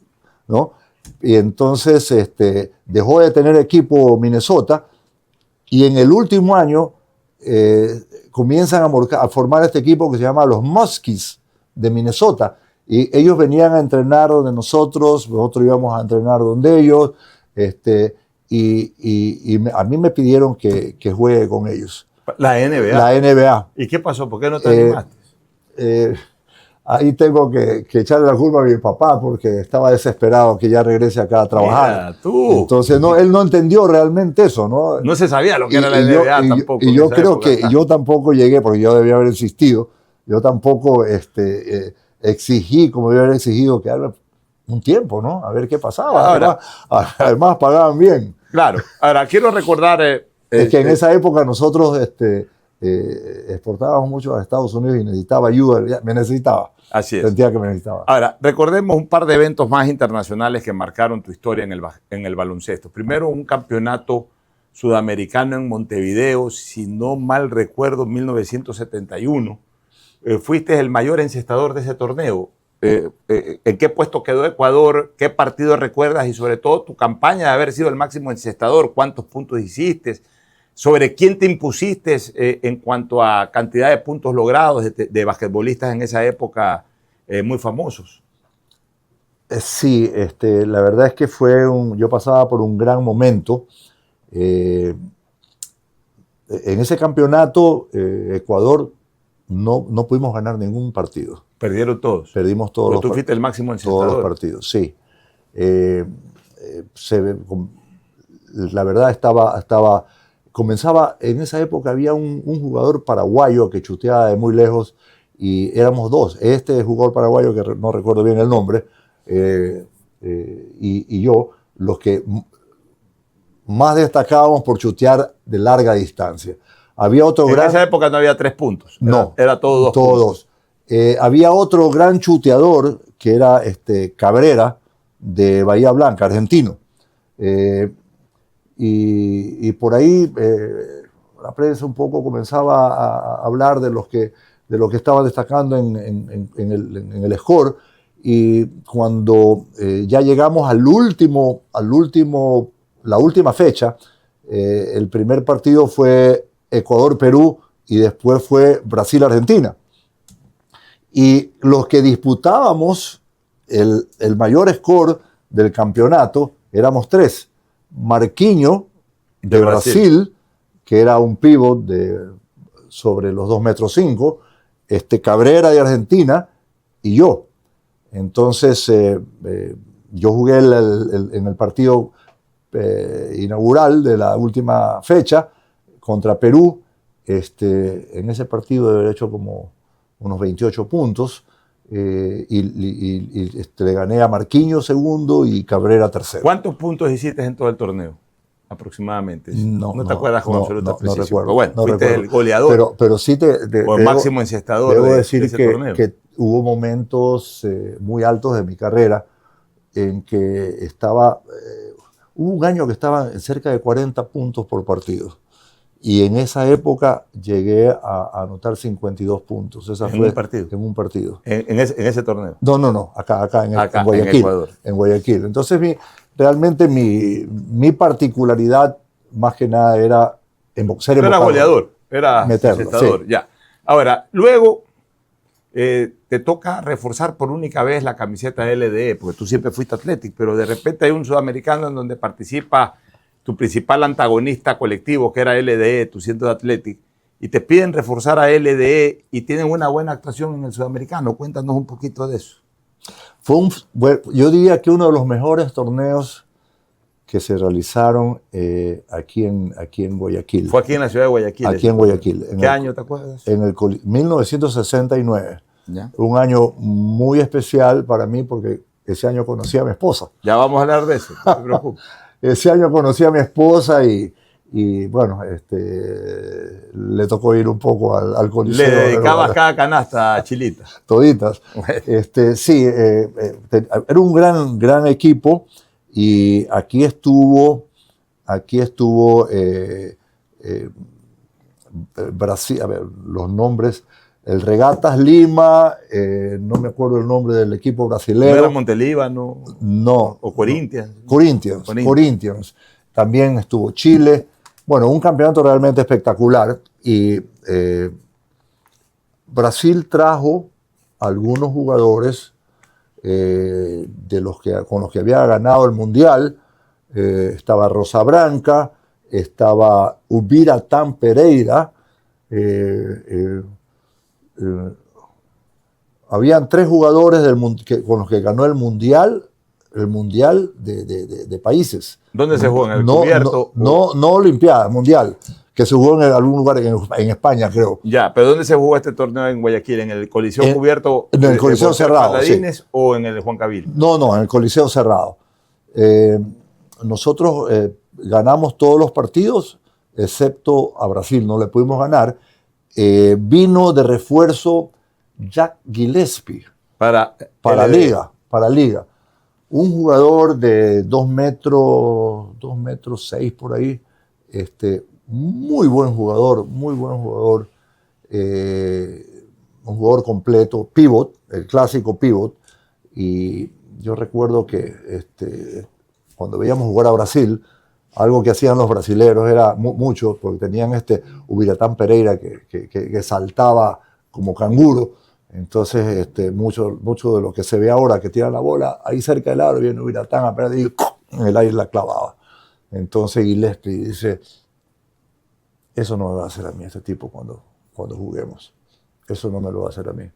C: ¿no? Y entonces dejó de tener equipo Minnesota, y en el último año comienzan a formar este equipo que se llama los Muskies de Minnesota, y ellos venían a entrenar donde nosotros íbamos a entrenar donde ellos, y a mí me pidieron que juegue con ellos.
B: La NBA.
C: La NBA.
B: ¿Y qué pasó? ¿Por qué no te animaste?
C: Ahí tengo que echarle la culpa a mi papá, porque estaba desesperado que ya regrese acá a trabajar.
B: Mira, tú.
C: Entonces, él no entendió realmente eso, ¿no?
B: No se sabía lo que era la NBA tampoco.
C: Y yo creo que yo tampoco llegué, porque yo debía haber insistido. Yo tampoco exigí, como debía haber exigido, quedarme un tiempo, ¿no? A ver qué pasaba. Además pagaban bien.
B: Claro. Ahora, quiero recordar...
C: es que en esa época nosotros exportábamos mucho a Estados Unidos y necesitaba ayuda. Me necesitaba.
B: Así es.
C: Sentía que me necesitaba.
B: Ahora, recordemos un par de eventos más internacionales que marcaron tu historia en el baloncesto. Primero, un campeonato sudamericano en Montevideo, si no mal recuerdo, 1971. Fuiste el mayor encestador de ese torneo. ¿En qué puesto quedó Ecuador? ¿Qué partido recuerdas? Y sobre todo tu campaña de haber sido el máximo encestador. ¿Cuántos puntos hiciste? ¿Sobre quién te impusiste en cuanto a cantidad de puntos logrados de basquetbolistas en esa época muy famosos?
C: Sí, la verdad es que yo pasaba por un gran momento. En ese campeonato, Ecuador no pudimos ganar ningún partido.
B: ¿Perdieron todos?
C: Perdimos todos los partidos.
B: ¿Tú fuiste el máximo encestador?
C: Todos los partidos, sí. La verdad comenzaba, en esa época había un jugador paraguayo que chuteaba de muy lejos, y éramos 2. Este jugador paraguayo, que no recuerdo bien el nombre, y yo, los que más destacábamos por chutear de larga distancia. Había otro
B: en esa época no había 3 puntos. Era todo 2 puntos.
C: Había otro gran chuteador que era Cabrera, de Bahía Blanca, argentino. Y por ahí la prensa un poco comenzaba a hablar de lo que estaba destacando en el score, y cuando ya llegamos la última fecha, el primer partido fue Ecuador-Perú y después fue Brasil-Argentina. Y los que disputábamos el mayor score del campeonato éramos 3. Marquinhos, de Brasil, que era un pívot sobre los 2,5 metros, Cabrera de Argentina y yo. Entonces, yo jugué en el partido inaugural de la última fecha contra Perú. En ese partido debe haber hecho como unos 28 puntos le gané a Marquinhos segundo y Cabrera tercero.
B: ¿Cuántos puntos hiciste en todo el torneo? Aproximadamente.
C: No
B: te acuerdas con absoluta precisión.
C: No recuerdo.
B: Pero bueno,
C: no
B: fuiste
C: recuerdo.
B: el goleador.
C: Pero sí
B: o el máximo encestador
C: debo
B: de
C: decir
B: ese torneo.
C: que hubo momentos muy altos de mi carrera en que hubo un año que estaba en cerca de 40 puntos por partido. Y en esa época llegué a anotar 52 puntos.
B: ¿Un partido?
C: En un partido.
B: ¿En ese torneo?
C: No. Acá en Guayaquil.
B: En Ecuador.
C: En Guayaquil. Entonces, realmente mi particularidad, más que nada, era ser
B: Era goleador, era encestador, sí. Ya. Ahora, luego te toca reforzar por única vez la camiseta LDE, porque tú siempre fuiste Athletic, pero de repente hay un sudamericano en donde participa tu principal antagonista colectivo, que era LDE, tú siendo de Athletic, y te piden reforzar a LDE y tienen una buena actuación en el sudamericano. Cuéntanos un poquito de eso.
C: Yo diría que uno de los mejores torneos que se realizaron aquí en Guayaquil.
B: Fue aquí en la ciudad de Guayaquil.
C: Aquí en Guayaquil.
B: ¿Qué año te acuerdas?
C: En el 1969.
B: ¿Ya?
C: Un año muy especial para mí porque ese año conocí a mi esposa.
B: Ya vamos a hablar de eso, no te preocupes.
C: Ese año conocí a mi esposa y bueno, le tocó ir un poco al coliseo.
B: Le dedicabas cada canasta a Chilita.
C: Toditas. Sí, era un gran equipo y aquí estuvo Brasil, a ver, los nombres, el Regatas Lima, no me acuerdo el nombre del equipo brasileño.
B: ¿No era Montelíbano?
C: No.
B: ¿O Corinthians?
C: Corinthians. También estuvo Chile. Bueno, un campeonato realmente espectacular. Y Brasil trajo algunos jugadores con los que había ganado el Mundial. Estaba Rosa Branca, estaba Ubiratã Pereira. Habían 3 jugadores con los que ganó el mundial de países.
B: ¿Dónde se jugó? ¿En el cubierto?
C: No Olimpiada, mundial, que se jugó en algún lugar en España, creo.
B: Ya, pero ¿dónde se jugó este torneo en Guayaquil? ¿En el Coliseo cubierto?
C: En el Coliseo cerrado, sí.
B: ¿O en el Juan Cabil?
C: No, en el Coliseo cerrado. Nosotros ganamos todos los partidos, excepto a Brasil, no le pudimos ganar. Vino de refuerzo Jack Gillespie para Liga. Un jugador de 2 metros 6 por ahí. Muy buen jugador. Un jugador completo, pivot, el clásico pivot. Y yo recuerdo que cuando veíamos jugar a Brasil, algo que hacían los brasileros era mucho, porque tenían Ubiratã Pereira que saltaba como canguro. Entonces, mucho de lo que se ve ahora, que tira la bola ahí cerca del aro, viene Ubiratã a perder y en el aire la clavaba. Entonces Gillespie dice, eso no me va a hacer a mí este tipo cuando juguemos. Eso no me lo va a hacer a mí.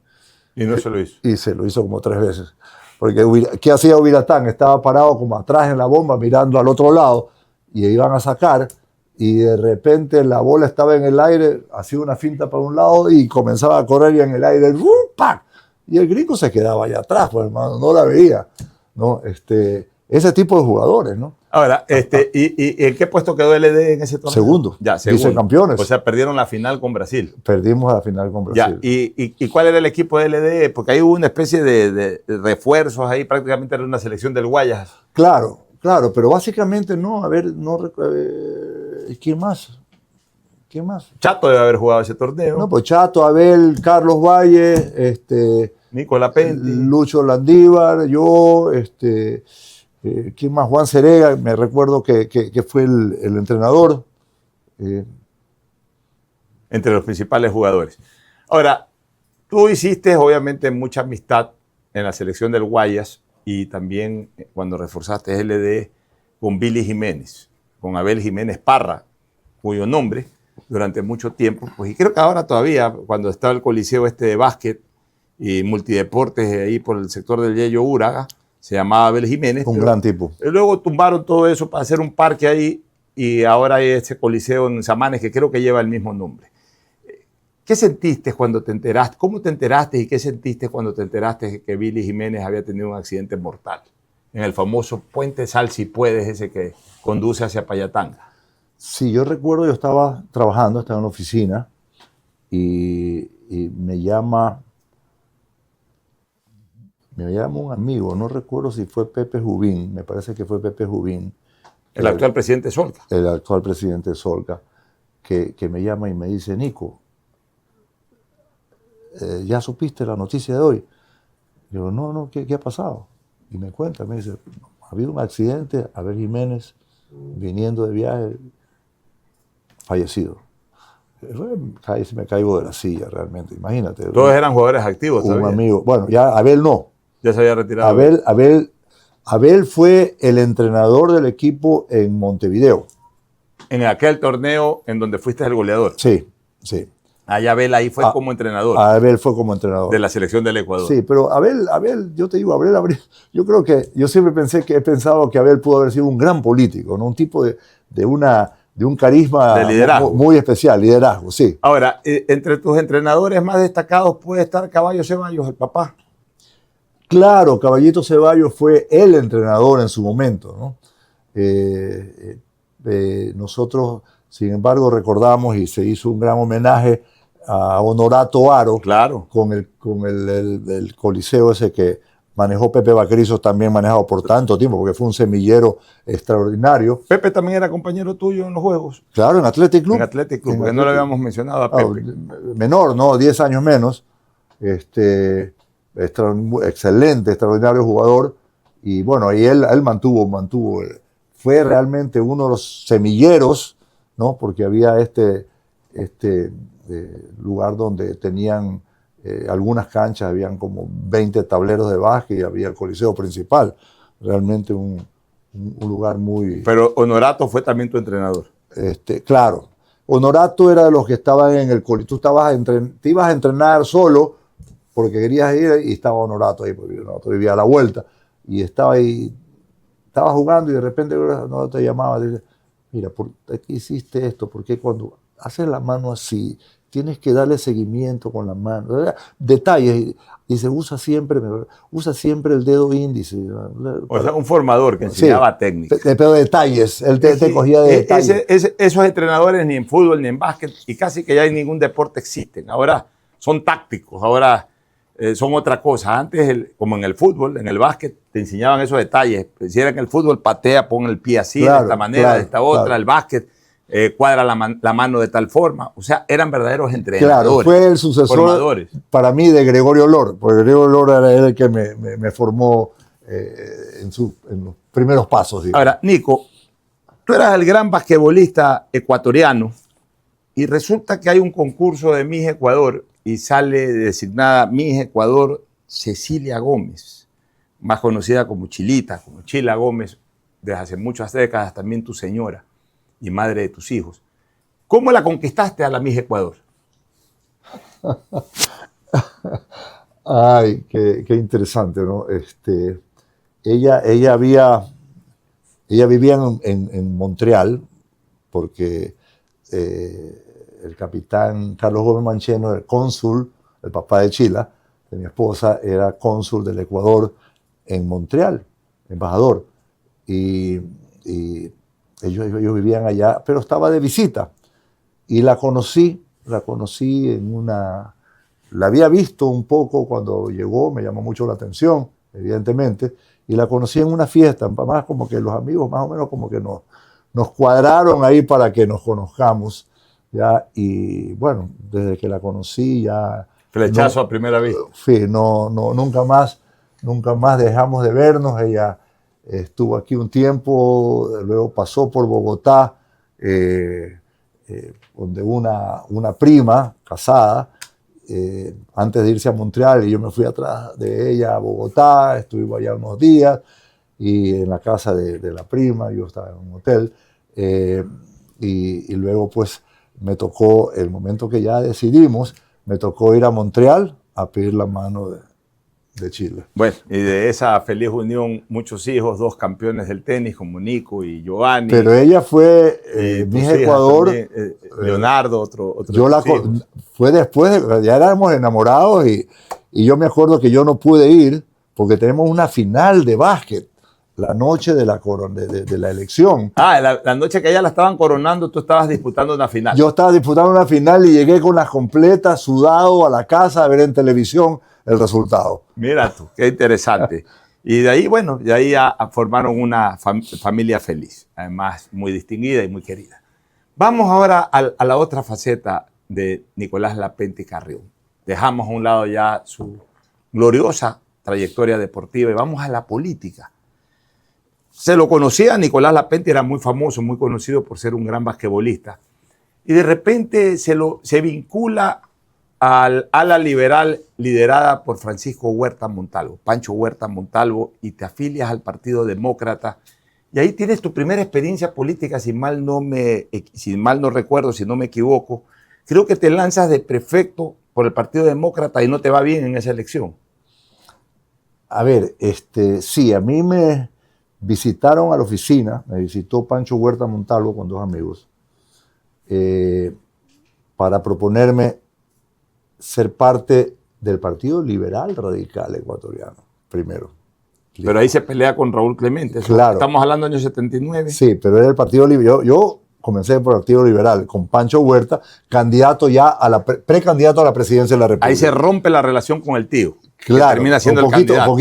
B: Y no se lo hizo.
C: Y se lo hizo como 3 veces. Porque, ¿qué hacía Ubiratã? Estaba parado como atrás en la bomba, mirando al otro lado, y iban a sacar, y de repente la bola estaba en el aire, hacía una finta para un lado y comenzaba a correr y en el aire, ¡pac! Y el gringo se quedaba allá atrás, pues, hermano, no la veía, ¿no? Ese tipo de jugadores, ¿no?
B: Ahora, ¿y en qué puesto quedó LD en ese torneo?
C: Segundo.
B: Ya, segundo.
C: Vicecampeones.
B: O sea, perdieron la final con Brasil.
C: Perdimos la final con Brasil.
B: Ya, ¿y cuál era el equipo de LD? Porque ahí hubo una especie de refuerzos ahí, prácticamente era una selección del Guayas.
C: Claro, pero básicamente no, ¿quién más?
B: Chato debe haber jugado ese torneo.
C: No, pues Chato, Abel, Carlos Valle,
B: Nicolás Penti,
C: Lucho Landívar, yo, ¿quién más? Juan Cerega, me recuerdo que fue el entrenador.
B: Entre los principales jugadores. Ahora, tú hiciste obviamente mucha amistad en la selección del Guayas y también cuando reforzaste LD con Billy Jiménez, con Abel Jiménez Parra, cuyo nombre durante mucho tiempo, pues, y creo que ahora todavía, cuando estaba el coliseo este de básquet y multideportes ahí por el sector del Yello Uraga, se llamaba Abel Jiménez.
C: Un gran tipo.
B: Luego tumbaron todo eso para hacer un parque ahí y ahora hay ese coliseo en Samanes que creo que lleva el mismo nombre. ¿Qué sentiste cuando te enteraste? ¿Cómo te enteraste y qué sentiste cuando te enteraste que Billy Jiménez había tenido un accidente mortal en el famoso puente Sal Si Puedes, ese que conduce hacia Payatanga?
C: Sí, yo recuerdo, yo estaba trabajando, estaba en la oficina y me llama un amigo, no recuerdo si fue Pepe Jubín, me parece que fue Pepe Jubín.
B: El actual presidente Solca.
C: El actual presidente Solca, que me llama y me dice, Nico, ¿ya supiste la noticia de hoy? Digo, no, ¿qué ha pasado? Y me cuenta, me dice, ha habido un accidente, Abel Jiménez, viniendo de viaje, fallecido. Casi me caigo de la silla realmente, imagínate.
B: Todos eran jugadores activos todavía.
C: Un amigo, bueno, ya Abel no.
B: Ya se había retirado.
C: Abel fue el entrenador del equipo en Montevideo.
B: En aquel torneo en donde fuiste el goleador.
C: Sí.
B: Allá Abel ahí fue como entrenador.
C: Abel fue como entrenador.
B: De la selección del Ecuador.
C: Sí, pero Abel, yo te digo, Abel, yo creo que, yo siempre he pensado que Abel pudo haber sido un gran político, ¿no? Un tipo de un carisma
B: de liderazgo.
C: Muy especial, liderazgo, sí.
B: Ahora, entre tus entrenadores más destacados puede estar Caballo Ceballos, el papá.
C: Claro, Caballito Ceballos fue el entrenador en su momento, ¿no? Nosotros, sin embargo, recordamos y se hizo un gran homenaje a Honorato Aro,
B: claro,
C: con el coliseo ese que manejó Pepe Vaquerizo, también manejado por tanto tiempo, porque fue un semillero extraordinario.
B: Pepe también era compañero tuyo en los Juegos.
C: Claro, en Athletic Club.
B: En Athletic Club, porque no lo habíamos mencionado a Pepe.
C: Menor, ¿no? 10 años menos. Excelente, extraordinario jugador. Y bueno, y él mantuvo. Fue realmente uno de los semilleros, ¿no? Porque había este lugar donde tenían algunas canchas, habían como 20 tableros de básquet y había el coliseo principal. Realmente un lugar muy...
B: Pero Honorato fue también tu entrenador.
C: Claro. Honorato era de los que estaban en el coliseo. Te ibas a entrenar solo porque querías ir y estaba Honorato ahí, porque Honorato vivía a la vuelta. Y estaba ahí, estaba jugando y de repente Honorato te llamaba y dice, mira, ¿por qué hiciste esto? Porque cuando haces la mano así, tienes que darle seguimiento con la mano. Detalles. Dice, usa siempre el dedo índice.
B: O sea, un formador que enseñaba técnica.
C: Pero detalles. Él te cogía de detalles.
B: Esos entrenadores ni en fútbol ni en básquet y casi que ya en ningún deporte existen. Ahora son tácticos, ahora son otra cosa. Antes, como en el fútbol, en el básquet, te enseñaban esos detalles. Si era en el fútbol, patea, pon el pie así, de esta manera, de esta otra. El básquet, cuadra la mano de tal forma. O sea, eran verdaderos entrenadores.
C: Claro, fue el sucesor
B: formadores.
C: Para mí de Gregorio Lor, porque Gregorio Lor era el que me formó en los primeros pasos. Digamos.
B: Ahora, Nico, tú eras el gran basquetbolista ecuatoriano y resulta que hay un concurso de Miss Ecuador y sale designada Miss Ecuador Cecilia Gómez, más conocida como Chilita, como Chila Gómez, desde hace muchas décadas, también tu señora y madre de tus hijos. ¿Cómo la conquistaste a la Miss Ecuador?
C: Ay, qué interesante, ¿no? Ella vivía en Montreal porque el capitán Carlos Gómez Mancheno, el cónsul, el papá de Chila, de mi esposa, era cónsul del Ecuador en Montreal, embajador. Y ellos vivían allá, pero estaba de visita. Y la conocí la había visto un poco cuando llegó, me llamó mucho la atención, evidentemente, y la conocí en una fiesta, más como que los amigos más o menos como que nos cuadraron ahí para que nos conozcamos, ¿ya? Y bueno, desde que la conocí ya...
B: Flechazo a primera vista.
C: Sí, nunca más dejamos de vernos. Ella estuvo aquí un tiempo, luego pasó por Bogotá, donde una prima casada, antes de irse a Montreal, y yo me fui atrás de ella a Bogotá, estuvimos allá unos días, y en la casa de la prima, yo estaba en un hotel, y luego pues me tocó, el momento que ya decidimos, me tocó ir a Montreal a pedir la mano de Chile.
B: Bueno, y de esa feliz unión, muchos hijos, 2 campeones del tenis, como Nico y Giovanni.
C: Pero ella fue, mi
B: hija
C: Ecuador.
B: También, Leonardo, otro
C: yo la fue después, ya éramos enamorados y yo me acuerdo que yo no pude ir porque tenemos una final de básquet la noche de la elección.
B: La noche que ella la estaban coronando, tú estabas disputando una final.
C: Yo estaba disputando una final y llegué con las completas, sudado a la casa a ver en televisión el resultado.
B: Mira tú, qué interesante. Y de ahí, bueno, de ahí formaron una familia feliz, además muy distinguida y muy querida. Vamos ahora a la otra faceta de Nicolás Lapenti Carrión. Dejamos a un lado ya su gloriosa trayectoria deportiva y vamos a la política. Se lo conocía, Nicolás Lapenti era muy famoso, muy conocido por ser un gran basquetbolista. Y de repente se vincula al ala liberal liderada por Francisco Huerta Montalvo, Pancho Huerta Montalvo, y te afilias al Partido Demócrata. Y ahí tienes tu primera experiencia política, si mal no recuerdo, si no me equivoco. Creo que te lanzas de prefecto por el Partido Demócrata y no te va bien en esa elección.
C: A ver, sí, a mí me visitaron a la oficina, me visitó Pancho Huerta Montalvo con 2 amigos, para proponerme ser parte del Partido Liberal Radical Ecuatoriano, primero.
B: Pero ahí se pelea con Raúl Clemente.
C: Claro.
B: Estamos hablando del año 79.
C: Sí, pero era el Partido Liberal. Yo comencé por el Partido Liberal con Pancho Huerta, candidato ya precandidato a la presidencia de la República.
B: Ahí se rompe la relación con el tío.
C: Claro,
B: que termina siendo el candidato.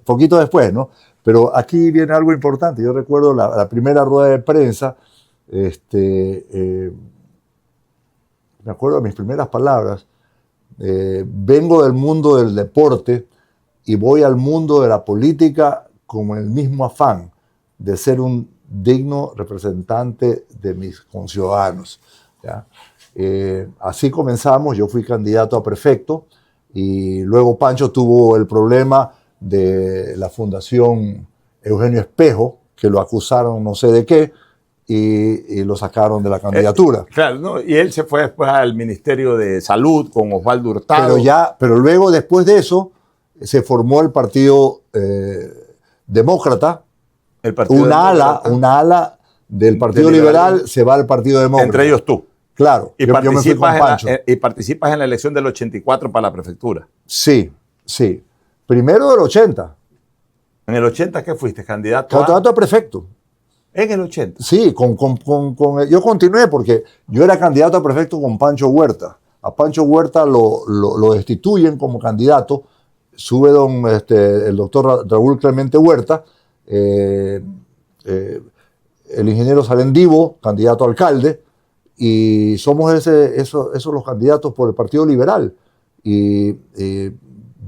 C: Poquito después, ¿no? Pero aquí viene algo importante. Yo recuerdo la primera rueda de prensa, me acuerdo de mis primeras palabras. Vengo del mundo del deporte y voy al mundo de la política con el mismo afán de ser un digno representante de mis conciudadanos, ¿ya? Así comenzamos. Yo fui candidato a prefecto y luego Pancho tuvo el problema de la Fundación Eugenio Espejo, que lo acusaron no sé de qué, y lo sacaron de la candidatura.
B: Claro, ¿no? Y él se fue después al Ministerio de Salud con Osvaldo Hurtado.
C: Pero luego, después de eso, se formó el Partido Demócrata. Una ala del Partido Liberal se va al Partido Demócrata.
B: Entre ellos tú.
C: Claro,
B: y participas en la elección del 84 para la prefectura.
C: Sí. Primero del 80.
B: ¿En el 80 qué fuiste? ¿Candidato
C: a prefecto.
B: ¿En el 80?
C: Sí, yo continué porque yo era candidato a prefecto con Pancho Huerta. A Pancho Huerta lo destituyen como candidato. Sube el doctor Raúl Clemente Huerta, el ingeniero Salendivo, candidato a alcalde, y somos esos los candidatos por el Partido Liberal. Y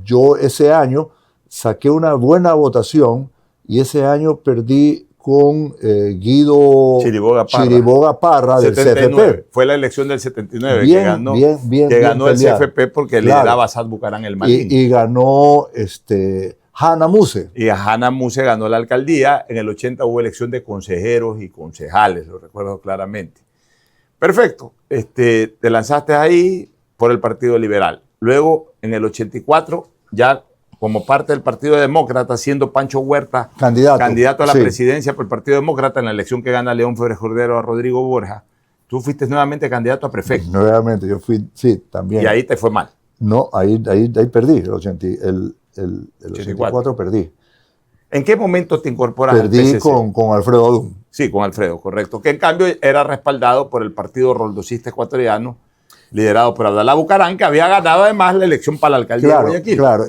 C: yo ese año saqué una buena votación y ese año perdí con Guido Chiriboga Parra del
B: 79.
C: CFP.
B: Fue la elección del 79
C: que
B: ganó el CFP porque lideraba Sad Bucaram el Malín.
C: Y ganó Hanna Muse.
B: Y Hanna Muse ganó la alcaldía. En el 80 hubo elección de consejeros y concejales, lo recuerdo claramente. Perfecto. Te lanzaste ahí por el Partido Liberal. Luego, en el 84, ya como parte del Partido Demócrata, siendo Pancho Huerta candidato a la presidencia por el Partido Demócrata en la elección que gana León Febres Cordero a Rodrigo Borja, tú fuiste nuevamente candidato a prefecto.
C: Nuevamente, yo fui, sí, también.
B: Y ahí te fue mal.
C: No, ahí perdí, el 84 perdí.
B: ¿En qué momento te incorporas
C: al PSC? Perdí con Alfredo Adún.
B: Sí, con Alfredo, correcto. Que en cambio era respaldado por el Partido Roldosista Ecuatoriano, liderado por Abdalá Bucaram, que había ganado además la elección para la alcaldía de Guayaquil.
C: Claro,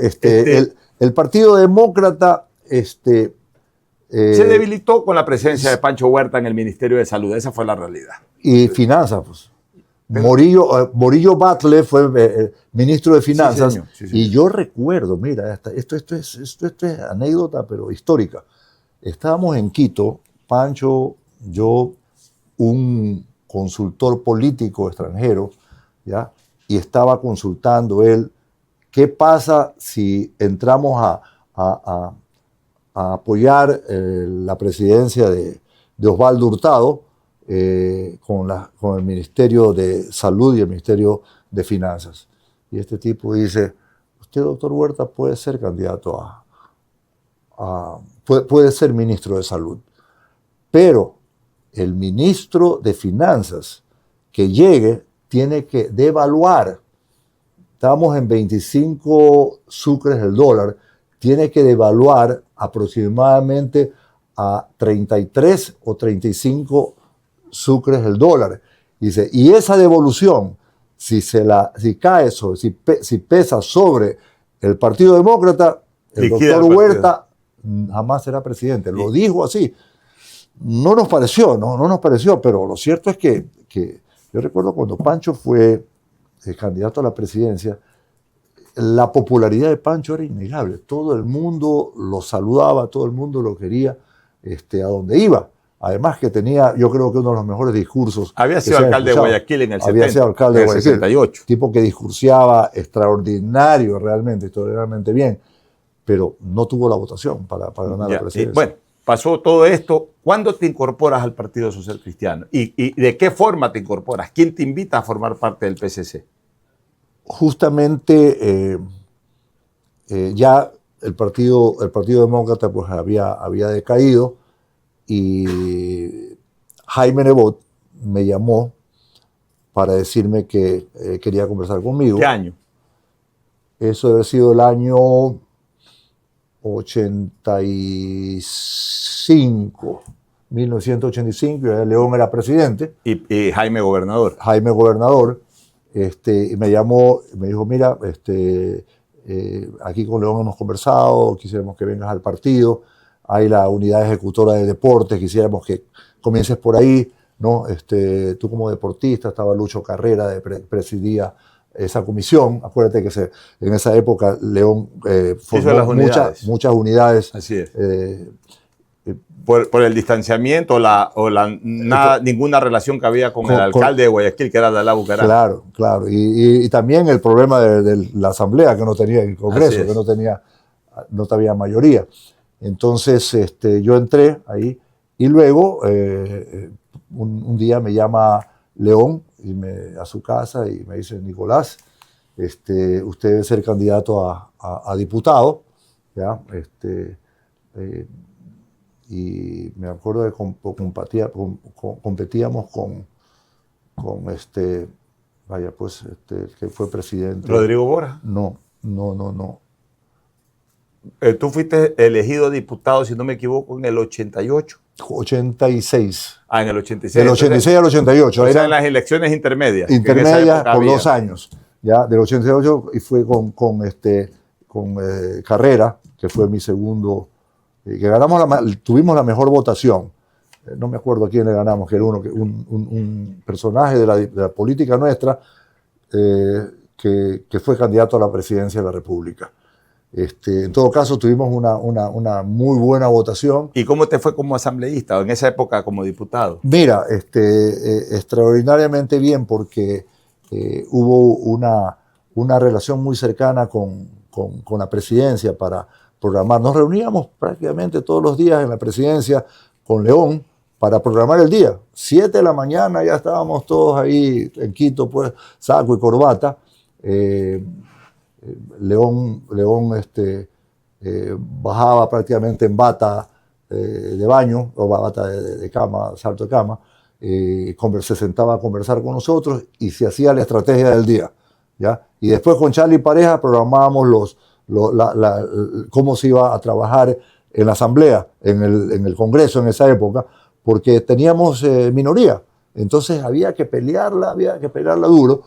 C: el Partido Demócrata
B: se debilitó con la presencia de Pancho Huerta en el Ministerio de Salud. Esa fue la realidad.
C: Y finanzas, pues. Morillo Batlle fue ministro de Finanzas. Sí, señor. Y yo recuerdo, mira, esto es anécdota, pero histórica. Estábamos en Quito, Pancho, yo, un consultor político extranjero, ¿ya? Y estaba consultando él qué pasa si entramos a apoyar la presidencia de Osvaldo Hurtado con el Ministerio de Salud y el Ministerio de Finanzas. Y este tipo dice, usted, doctor Huerta, puede ser candidato puede ser ministro de Salud, pero el ministro de Finanzas que llegue tiene que devaluar. Estamos en 25 sucres el dólar, tiene que devaluar aproximadamente a 33 o 35 sucres el dólar. Dice, y esa devolución, si cae sobre, si pesa sobre el Partido Demócrata, el doctor Huerta jamás será presidente. Lo dijo así. No nos pareció, no nos pareció, pero lo cierto es que yo recuerdo cuando Pancho fue candidato a la presidencia, la popularidad de Pancho era innegable. Todo el mundo lo saludaba, todo el mundo lo quería a donde iba. Además que tenía, yo creo que uno de los mejores discursos.
B: Había sido alcalde de Guayaquil en el 70.
C: Había sido alcalde de Guayaquil.
B: 68.
C: Tipo que discursiaba extraordinario realmente, extraordinariamente bien, pero no tuvo la votación para ganar la presidencia.
B: Bueno, pasó todo esto. ¿Cuándo te incorporas al Partido Social Cristiano? ¿Y de qué forma te incorporas? ¿Quién te invita a formar parte del PSC?
C: Justamente ya el Partido Demócrata pues había decaído y Jaime Nebot me llamó para decirme que quería conversar conmigo.
B: ¿Qué año?
C: Eso debe haber sido el año 85, 1985, y León era presidente.
B: Y Jaime gobernador.
C: Jaime gobernador. Y me llamó, me dijo, mira, aquí con León hemos conversado, quisiéramos que vengas al partido, hay la unidad ejecutora de deportes, quisiéramos que comiences por ahí, ¿no? Tú como deportista, estaba Lucho Carrera, presidía esa comisión. Acuérdate que en esa época León formó muchas unidades.
B: Así es. Por el distanciamiento ninguna relación que había con el alcalde de Guayaquil, que era Dalá Bucaram.
C: Claro. Y también el problema de la asamblea, que no tenía el Congreso, que no tenía mayoría. Entonces yo entré ahí y luego un día me llama León a su casa y me dice, Nicolás, usted debe ser candidato a diputado, ¿ya? Y me acuerdo de que competíamos con que fue presidente.
B: ¿Rodrigo Borja?
C: No.
B: Tú fuiste elegido diputado, si no me equivoco, en el 88.
C: 86.
B: En el 86.
C: Del 86 al 88.
B: O sea, en las elecciones intermedias.
C: Intermedias por 2 años. ¿Ya? Del 88 y fue con Carrera, que fue mi segundo, que tuvimos la mejor votación. No me acuerdo a quién le ganamos, que era un personaje de la política nuestra que fue candidato a la presidencia de la República. En todo caso, tuvimos una muy buena votación.
B: ¿Y cómo te fue como asambleísta o en esa época como diputado?
C: Mira, extraordinariamente bien, porque hubo una relación muy cercana con la presidencia para programar. Nos reuníamos prácticamente todos los días en la presidencia con León para programar el día. 7 de la mañana ya estábamos todos ahí en Quito, pues, saco y corbata. León bajaba prácticamente en bata de baño, o bata de cama, salto de cama, se sentaba a conversar con nosotros y se hacía la estrategia del día, ¿ya? Y después con Charlie Pareja programábamos cómo se iba a trabajar en la asamblea, en el Congreso en esa época, porque teníamos minoría. Entonces había que pelearla duro.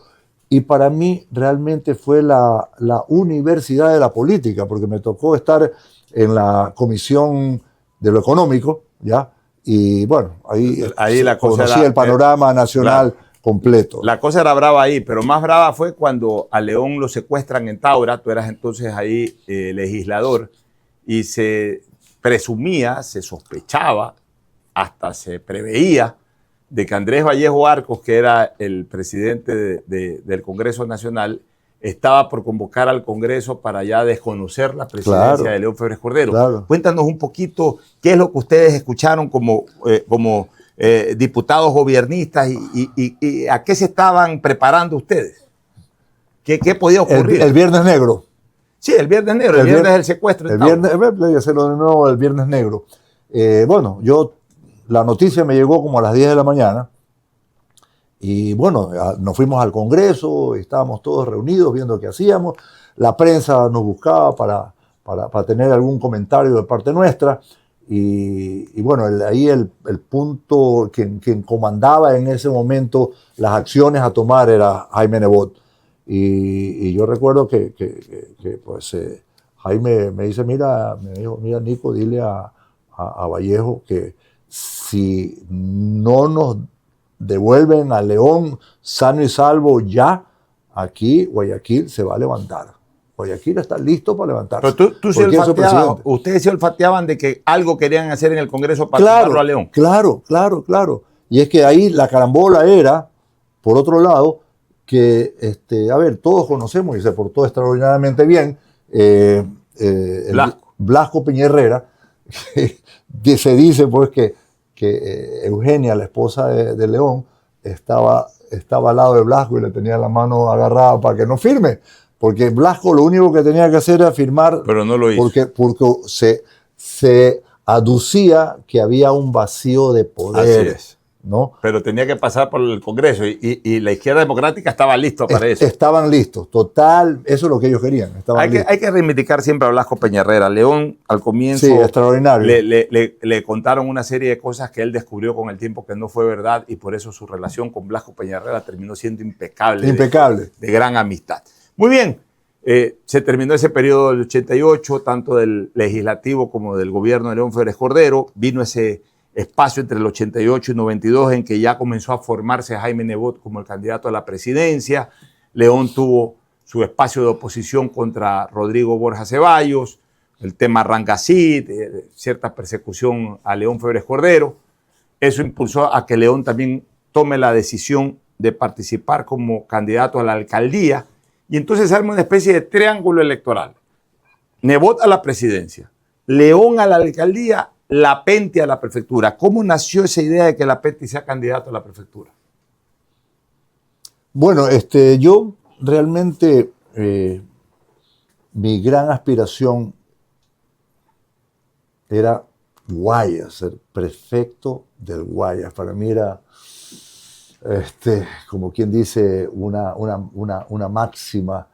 C: Y para mí realmente fue la universidad de la política, porque me tocó estar en la comisión de lo económico, ¿ya? Y bueno, ahí la cosa conocí el panorama nacional completo.
B: La cosa era brava ahí, pero más brava fue cuando a León lo secuestran en Taura. Tú eras entonces ahí legislador, y se presumía, se sospechaba, hasta se preveía de que Andrés Vallejo Arcos, que era el presidente del Congreso Nacional, estaba por convocar al Congreso para ya desconocer la presidencia de León Febres Cordero. Claro. Cuéntanos un poquito qué es lo que ustedes escucharon como diputados gobiernistas y ¿a qué se estaban preparando ustedes? ¿Qué podía ocurrir?
C: El Viernes Negro.
B: Sí, el Viernes Negro, el viernes del secuestro.
C: El viernes, voy a hacerlo de nuevo, el Viernes Negro. Bueno, la noticia me llegó como a las 10 de la mañana y bueno, nos fuimos al Congreso, estábamos todos reunidos viendo qué hacíamos, la prensa nos buscaba para tener algún comentario de parte nuestra y bueno, ahí el punto, quien comandaba en ese momento las acciones a tomar era Jaime Nebot. Y yo recuerdo que pues, Jaime me dice, mira Nico, dile a Vallejo que si no nos devuelven a León sano y salvo ya, aquí Guayaquil se va a levantar. Guayaquil está listo para levantarse.
B: Pero ustedes se olfateaban de que algo querían hacer en el Congreso para tumbarlo a León.
C: Claro. Y es que ahí la carambola era, por otro lado, que, a ver, todos conocemos y se portó extraordinariamente bien Blasco Peña, que se dice pues que Eugenia, la esposa de León, estaba al lado de Blasco y le tenía la mano agarrada para que no firme, porque Blasco lo único que tenía que hacer era firmar,
B: pero no lo hizo.
C: Porque se aducía que había un vacío de poder.
B: Así es.
C: ¿No?
B: Pero tenía que pasar por el Congreso y la izquierda democrática estaba lista para eso.
C: Estaban listos, total, eso es lo que ellos querían.
B: Hay que reivindicar siempre a Blasco Peña. León, al comienzo,
C: sí, extraordinario.
B: Le contaron una serie de cosas que él descubrió con el tiempo que no fue verdad y por eso su relación con Blasco Peña terminó siendo impecable. De gran amistad. Muy bien, se terminó ese periodo del 88, tanto del legislativo como del gobierno de León Febres Cordero. Vino ese espacio entre el 88 y 92 en que ya comenzó a formarse Jaime Nebot como el candidato a la presidencia. León tuvo su espacio de oposición contra Rodrigo Borja Ceballos, el tema Rangací, cierta persecución a León Febres Cordero. Eso impulsó a que León también tome la decisión de participar como candidato a la alcaldía y entonces se arma una especie de triángulo electoral. Nebot a la presidencia, León a la alcaldía, Lapenti a la prefectura. ¿Cómo nació esa idea de que Lapenti sea candidato a la prefectura?
C: Bueno, yo realmente mi gran aspiración era Guayas, ser prefecto del Guayas. Para mí era, como quien dice, una máxima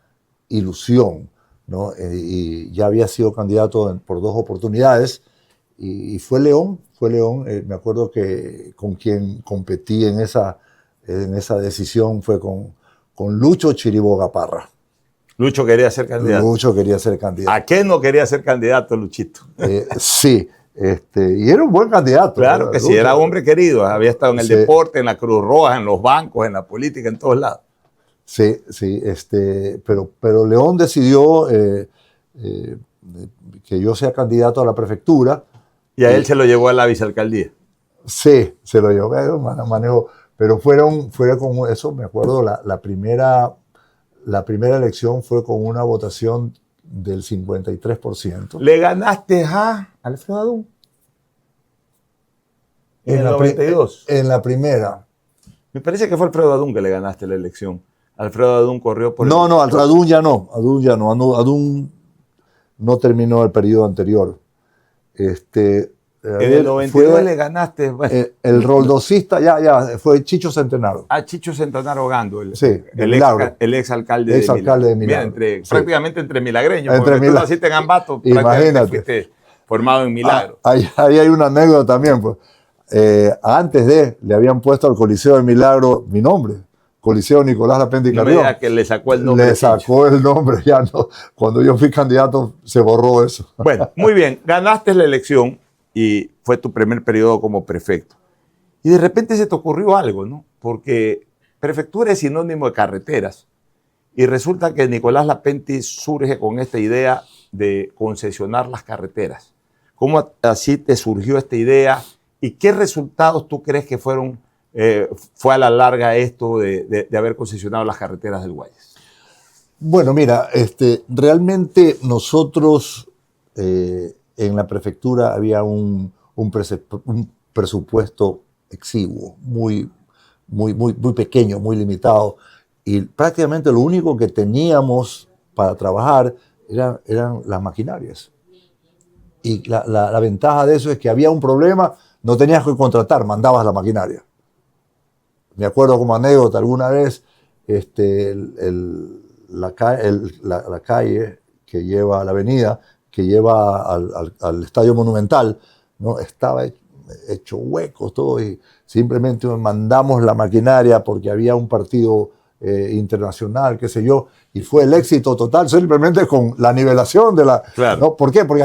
C: ilusión, ¿no? Y ya había sido candidato por 2 oportunidades. Y fue León, me acuerdo que con quien competí en esa decisión fue con Lucho Chiriboga Parra.
B: Lucho quería ser candidato.
C: Lucho quería ser candidato.
B: ¿A qué no quería ser candidato, Luchito?
C: Sí, y era un buen candidato.
B: Claro que sí, era hombre querido, había estado en el deporte, en la Cruz Roja, en los bancos, en la política, en todos lados.
C: Sí, pero León decidió que yo sea candidato a la prefectura.
B: Y a él se lo llevó a la vicealcaldía.
C: Sí, se lo llevó, manejo. Pero fue como eso, me acuerdo, la primera elección fue con una votación del 53%.
B: ¿Le ganaste a Alfredo Adún? En el 92.
C: En la primera.
B: Me parece que fue Alfredo Adún que le ganaste la elección. Alfredo Adún corrió por...
C: No, Adún ya no. Adún no terminó el periodo anterior.
B: En el 92 le ganaste. Bueno.
C: El roldosista ya fue Chicho Centenaro.
B: Chicho Centenaro Gando, el ex alcalde
C: de Milagro.
B: Prácticamente entre milagreños.
C: Entre
B: tú naciste en Ambato,
C: imagínate.
B: Fuiste formado en Milagro.
C: Ahí hay una anécdota también. Pues. Antes le habían puesto al Coliseo de Milagro mi nombre. Coliseo Nicolás Lapenti Carrión.
B: Que le sacó el nombre.
C: Le sacó el nombre, ya no. Cuando yo fui candidato se borró eso.
B: Bueno, muy bien. Ganaste la elección y fue tu primer periodo como prefecto. Y de repente se te ocurrió algo, ¿no? Porque prefectura es sinónimo de carreteras. Y resulta que Nicolás Lapenti surge con esta idea de concesionar las carreteras. ¿Cómo así te surgió esta idea? ¿Y qué resultados tú crees que fue a la larga esto de haber concesionado las carreteras del Guayas?
C: Bueno, mira, realmente nosotros en la prefectura había un presupuesto exiguo, muy pequeño, muy limitado. Y prácticamente lo único que teníamos para trabajar eran las maquinarias. Y la ventaja de eso es que había un problema, no tenías que contratar, mandabas la maquinaria. Me acuerdo como anécdota, alguna vez la calle que lleva, la avenida que lleva al Estadio Monumental, ¿no? Estaba hecho huecos todo, y simplemente mandamos la maquinaria porque había un partido internacional, qué sé yo, y fue el éxito total simplemente con la nivelación de la...
B: Claro.
C: ¿no? ¿Por qué? Porque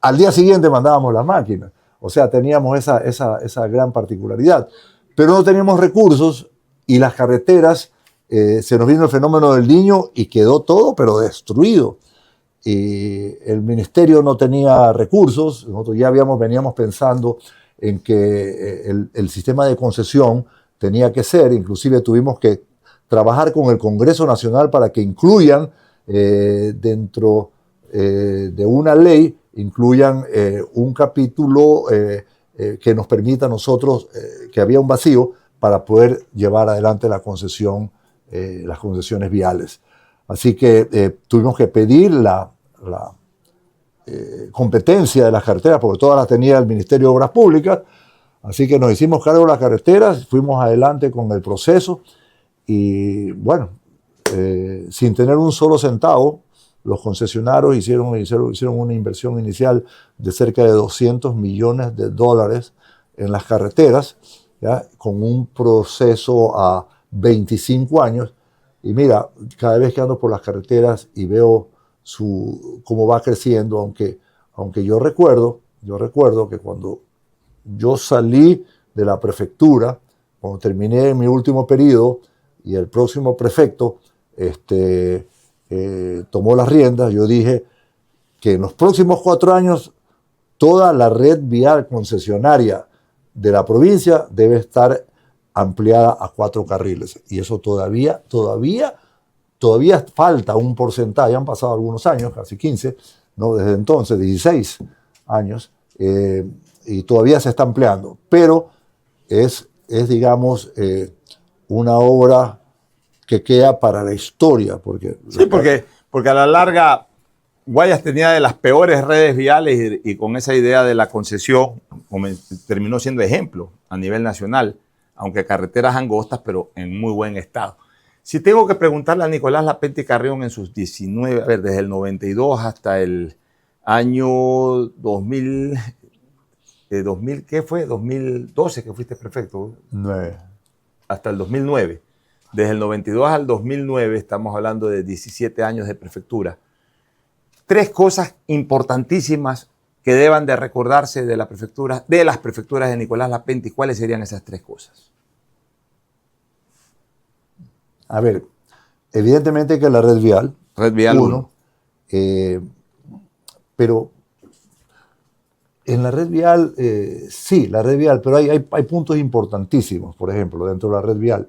C: al día siguiente mandábamos las máquinas. O sea, teníamos esa gran particularidad. Pero no teníamos recursos, y las carreteras, se nos vino el fenómeno del Niño y quedó todo, pero destruido. Y el ministerio no tenía recursos. Nosotros ya veníamos pensando en que el sistema de concesión tenía que ser, inclusive tuvimos que trabajar con el Congreso Nacional para que incluyan dentro de una ley, incluyan un capítulo que nos permita a nosotros, que había un vacío, para poder llevar adelante la concesión, las concesiones viales. Así que tuvimos que pedir la competencia de las carreteras, porque todas las tenía el Ministerio de Obras Públicas. Así que nos hicimos cargo de las carreteras, fuimos adelante con el proceso, y bueno, sin tener un solo centavo, los concesionarios hicieron una inversión inicial de cerca de $200 millones en las carreteras, ¿ya? Con un proceso a 25 años. Y mira, cada vez que ando por las carreteras y veo cómo va creciendo, aunque yo recuerdo que cuando yo salí de la prefectura, cuando terminé mi último periodo, y el próximo prefecto tomó las riendas, yo dije que en los próximos 4 años toda la red vial concesionaria de la provincia debe estar ampliada a 4 carriles. Y eso todavía falta un porcentaje. Han pasado algunos años, casi 15, ¿no? Desde entonces, 16 años, y todavía se está ampliando. Pero es digamos, una obra que queda para la historia.
B: Sí, porque a la larga Guayas tenía de las peores redes viales, y con esa idea de la concesión terminó siendo ejemplo a nivel nacional, aunque carreteras angostas, pero en muy buen estado. Si tengo que preguntarle a Nicolás Lapenti Carrión en sus 19, a ver, desde el 92 hasta el año 2000, ¿qué fue? 2012 que fuiste prefecto.
C: 9.
B: Hasta el 2009. Desde el 92 al 2009 estamos hablando de 17 años de prefectura. 3 cosas importantísimas que deban de recordarse de las prefecturas de Nicolás Lapenti. ¿Cuáles serían esas 3 cosas?
C: A ver, evidentemente que la red vial.
B: Red vial 1.
C: Pero en la red vial, sí, la red vial, pero hay puntos importantísimos. Por ejemplo, dentro de la red vial,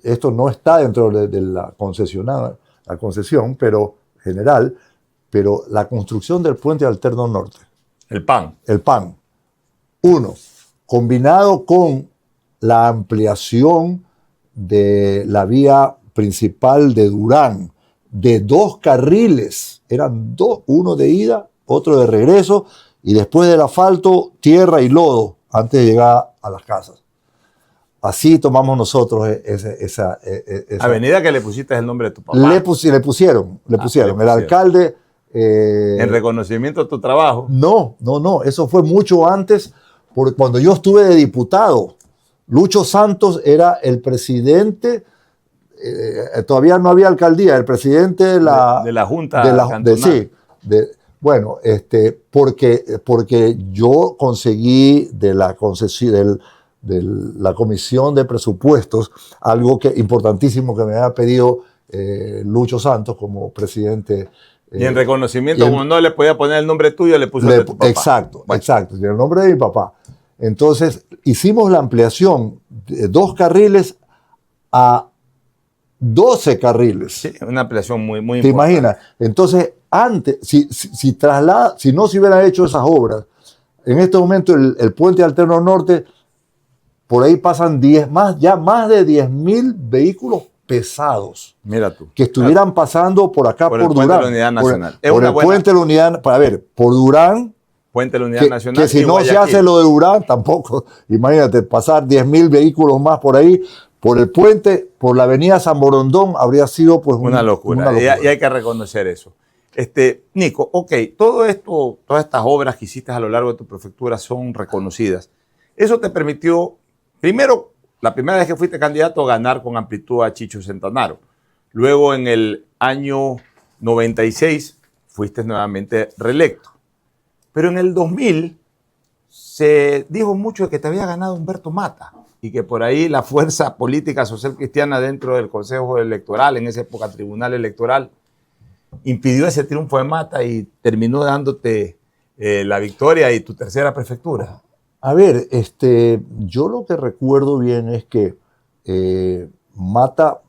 C: esto no está dentro de la concesión, pero general, pero la construcción del puente alterno norte.
B: El PAN.
C: El PAN. 1, combinado con la ampliación de la vía principal de Durán, de 2 carriles, eran 2, uno de ida, otro de regreso, y después del asfalto, tierra y lodo, antes de llegar a las casas. Así tomamos nosotros esa
B: avenida que le pusiste el nombre de tu papá.
C: Le pusieron. El alcalde...
B: en reconocimiento a tu trabajo.
C: No, eso fue mucho antes, porque cuando yo estuve de diputado, Lucho Santos era el presidente, todavía no había alcaldía, el presidente de la
B: Junta
C: cantonal. Bueno, porque yo conseguí de la concesión, de la Comisión de Presupuestos, algo importantísimo que me había pedido Lucho Santos como presidente.
B: Y en reconocimiento, como no le podía poner el nombre tuyo, le puso el de tu papá.
C: Exacto, el nombre de mi papá. Entonces, hicimos la ampliación de 2 carriles a 12 carriles.
B: Sí, una ampliación muy importante.
C: ¿Te imaginas? Entonces, antes, si no se hubieran hecho esas obras, en este momento el puente alterno norte por ahí pasan más de 10.000 vehículos pesados.
B: Mira tú.
C: Que estuvieran pasando por acá, por Durán.
B: Por el puente de la Unidad Nacional.
C: Por el puente de la Unidad, para ver, por Durán.
B: Puente de la Unidad Nacional.
C: Que si no se hace lo de Durán, tampoco. Imagínate, pasar 10.000 vehículos más por ahí, por el puente, por la avenida San Borondón, habría sido pues
B: una locura. Y hay que reconocer eso. Nico, ok, todo esto, todas estas obras que hiciste a lo largo de tu prefectura son reconocidas. Eso te permitió, primero, la primera vez que fuiste candidato, ganar con amplitud a Chicho Centanaro. Luego, en el año 96, fuiste nuevamente reelecto. Pero en el 2000 se dijo mucho de que te había ganado Humberto Mata y que por ahí la fuerza política social cristiana dentro del Consejo Electoral, en esa época Tribunal Electoral, impidió ese triunfo de Mata y terminó dándote la victoria y tu tercera prefectura.
C: A ver, yo lo que recuerdo bien es que Mata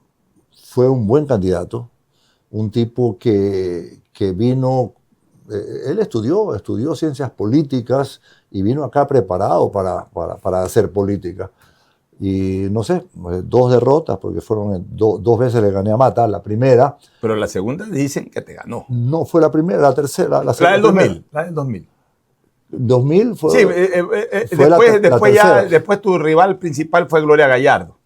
C: fue un buen candidato, un tipo que vino, él estudió ciencias políticas y vino acá preparado para hacer política. Y no sé, 2 derrotas, porque fueron 2 veces le gané a Mata, la primera.
B: Pero la segunda dicen que te ganó.
C: No, fue la primera, la tercera. La
B: del 2000. La del 2000.
C: 2000 fue.
B: Sí, después tu rival principal fue Gloria Gallardo.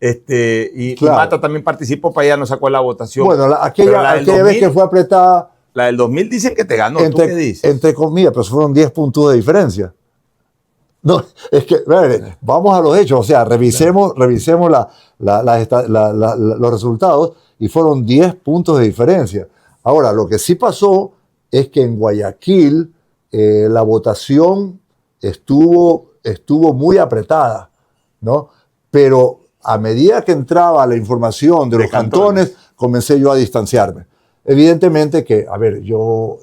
B: Y Mata también participó, para allá no sacó la votación.
C: Bueno, aquella vez que fue apretada.
B: La del 2000 dicen que te ganó. ¿Tú qué dices?
C: Entre comillas, pero fueron 10 puntos de diferencia. No, es que, vamos a los hechos, o sea, revisemos los resultados y fueron 10 puntos de diferencia. Ahora, lo que sí pasó es que en Guayaquil la votación estuvo muy apretada, ¿no? Pero a medida que entraba la información de los cantones, comencé yo a distanciarme. Evidentemente que, a ver, yo...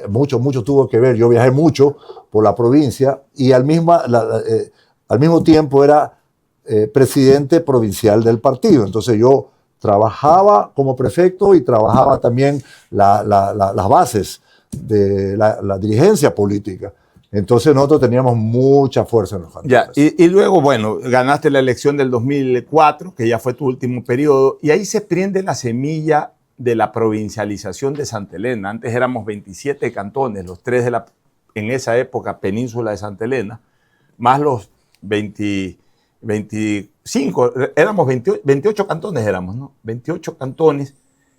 C: mucho tuvo que ver. Yo viajé mucho por la provincia y al mismo tiempo era presidente provincial del partido. Entonces yo trabajaba como prefecto y trabajaba también las bases de la dirigencia política. Entonces nosotros teníamos mucha fuerza en los cantones.
B: Y luego, bueno, ganaste la elección del 2004, que ya fue tu último periodo, y ahí se prende la semilla de la provincialización de Santa Elena. Antes éramos 27 cantones, los 3 de en esa época, península de Santa Elena, más los 25, éramos 28 cantones, ¿no? 28 cantones.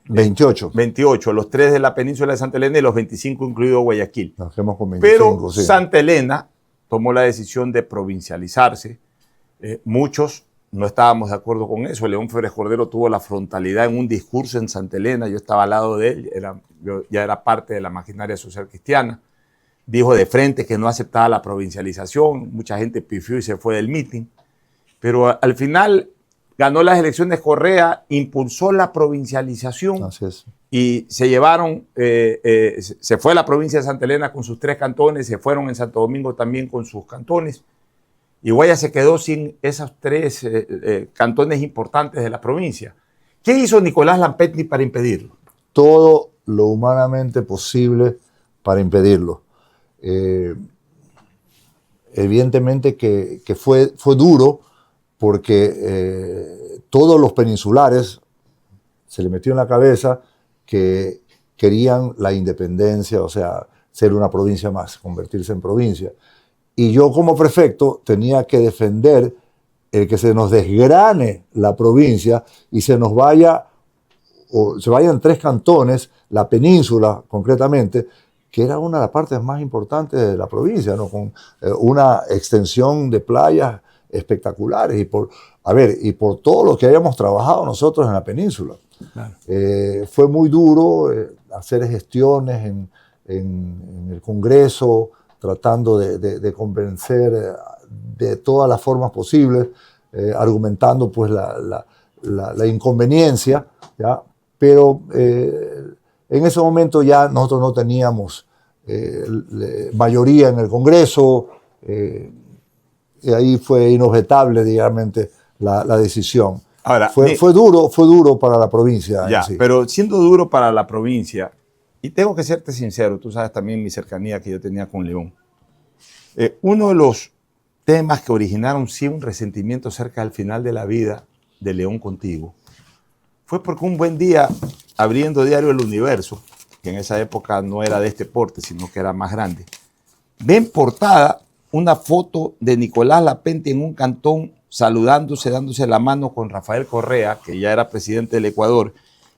C: 28.
B: 28, los 3 de la península de Santa Elena y los 25 incluido Guayaquil.
C: Nos quedamos con
B: 25, pero
C: sí.
B: Santa Elena tomó la decisión de provincializarse. Muchos no estábamos de acuerdo con eso. León Febres Cordero tuvo la frontalidad en un discurso en Santa Elena. Yo estaba al lado de él, yo ya era parte de la maquinaria social cristiana. Dijo de frente que no aceptaba la provincialización. Mucha gente pifió y se fue del mitin. Pero al final ganó las elecciones Correa, impulsó la provincialización.
C: Así es.
B: Y se llevaron, se fue la provincia de Santa Elena con sus 3 cantones, se fueron en Santo Domingo también con sus cantones. Y Guaya se quedó sin esos 3 cantones importantes de la provincia. ¿Qué hizo Nicolás Lampetny para impedirlo?
C: Todo lo humanamente posible para impedirlo. Evidentemente que fue duro porque todos los peninsulares se le metió en la cabeza que querían la independencia, o sea, ser una provincia más, convertirse en provincia. Y yo como prefecto tenía que defender el que se nos desgrane la provincia y se nos vaya, o se vayan 3 cantones, la península concretamente, que era una de las partes más importantes de la provincia, ¿no? Con una extensión de playas espectaculares y por todo lo que habíamos trabajado nosotros en la península. Claro. Fue muy duro hacer gestiones en el Congreso, tratando de convencer de todas las formas posibles, argumentando pues la inconveniencia, ¿ya? Pero en ese momento ya nosotros no teníamos mayoría en el Congreso, y ahí fue inobjetable, digamos, la decisión.
B: Ahora,
C: fue duro para la provincia.
B: Ya, sí. Pero siendo duro para la provincia, y tengo que serte sincero, tú sabes también mi cercanía que yo tenía con León. Uno de los temas que originaron sí un resentimiento cerca del final de la vida de León contigo fue porque un buen día, abriendo Diario El Universo, que en esa época no era de este porte, sino que era más grande, ve en portada una foto de Nicolás Lapenti en un cantón saludándose, dándose la mano con Rafael Correa, que ya era presidente del Ecuador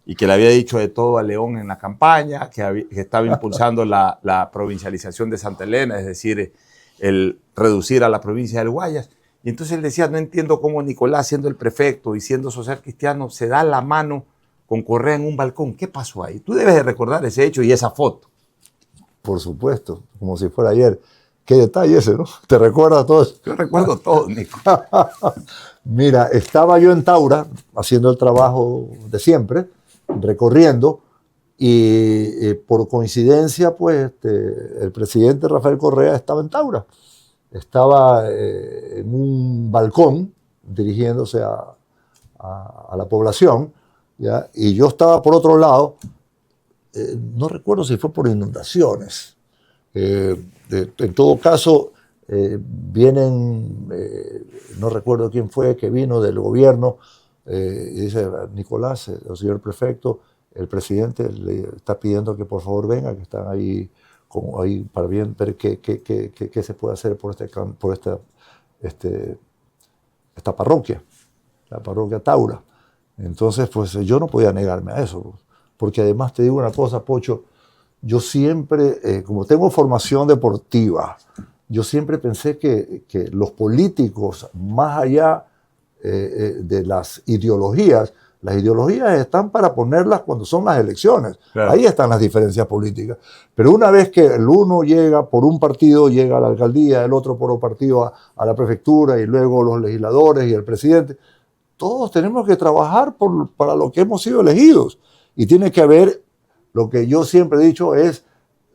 B: y que le había dicho de todo a León en la campaña, que estaba impulsando la provincialización de Santa Elena, es decir, el reducir a la provincia del Guayas. Y entonces él decía, no entiendo cómo Nicolás, siendo el prefecto y siendo social cristiano, se da la mano con Correa en un balcón. ¿Qué pasó ahí? Tú debes de recordar ese hecho y esa foto.
C: Por supuesto, como si fuera ayer. Qué detalle ese, ¿no? ¿Te recuerdas todo eso?
B: Yo recuerdo todo, Nico.
C: Mira, estaba yo en Taura haciendo el trabajo de siempre, recorriendo, y por coincidencia, pues, el presidente Rafael Correa estaba en Taura. Estaba en un balcón dirigiéndose a la población, ¿ya? Y yo estaba por otro lado, no recuerdo si fue por inundaciones. En todo caso, vienen, no recuerdo quién fue, que vino del gobierno, y dice, Nicolás, el señor prefecto, el presidente le está pidiendo que por favor venga, que están ahí, como ahí para bien ver qué se puede hacer por esta parroquia, la parroquia Taura. Entonces, pues yo no podía negarme a eso, porque además te digo una cosa, Pocho, yo siempre, como tengo formación deportiva, yo siempre pensé que los políticos, más allá de las ideologías están para ponerlas cuando son las elecciones. Claro. Ahí están las diferencias políticas. Pero una vez que el uno llega por un partido, llega a la alcaldía, el otro por un partido a la prefectura, y luego los legisladores y el presidente, todos tenemos que trabajar para lo que hemos sido elegidos. Y tiene que haber, lo que yo siempre he dicho, es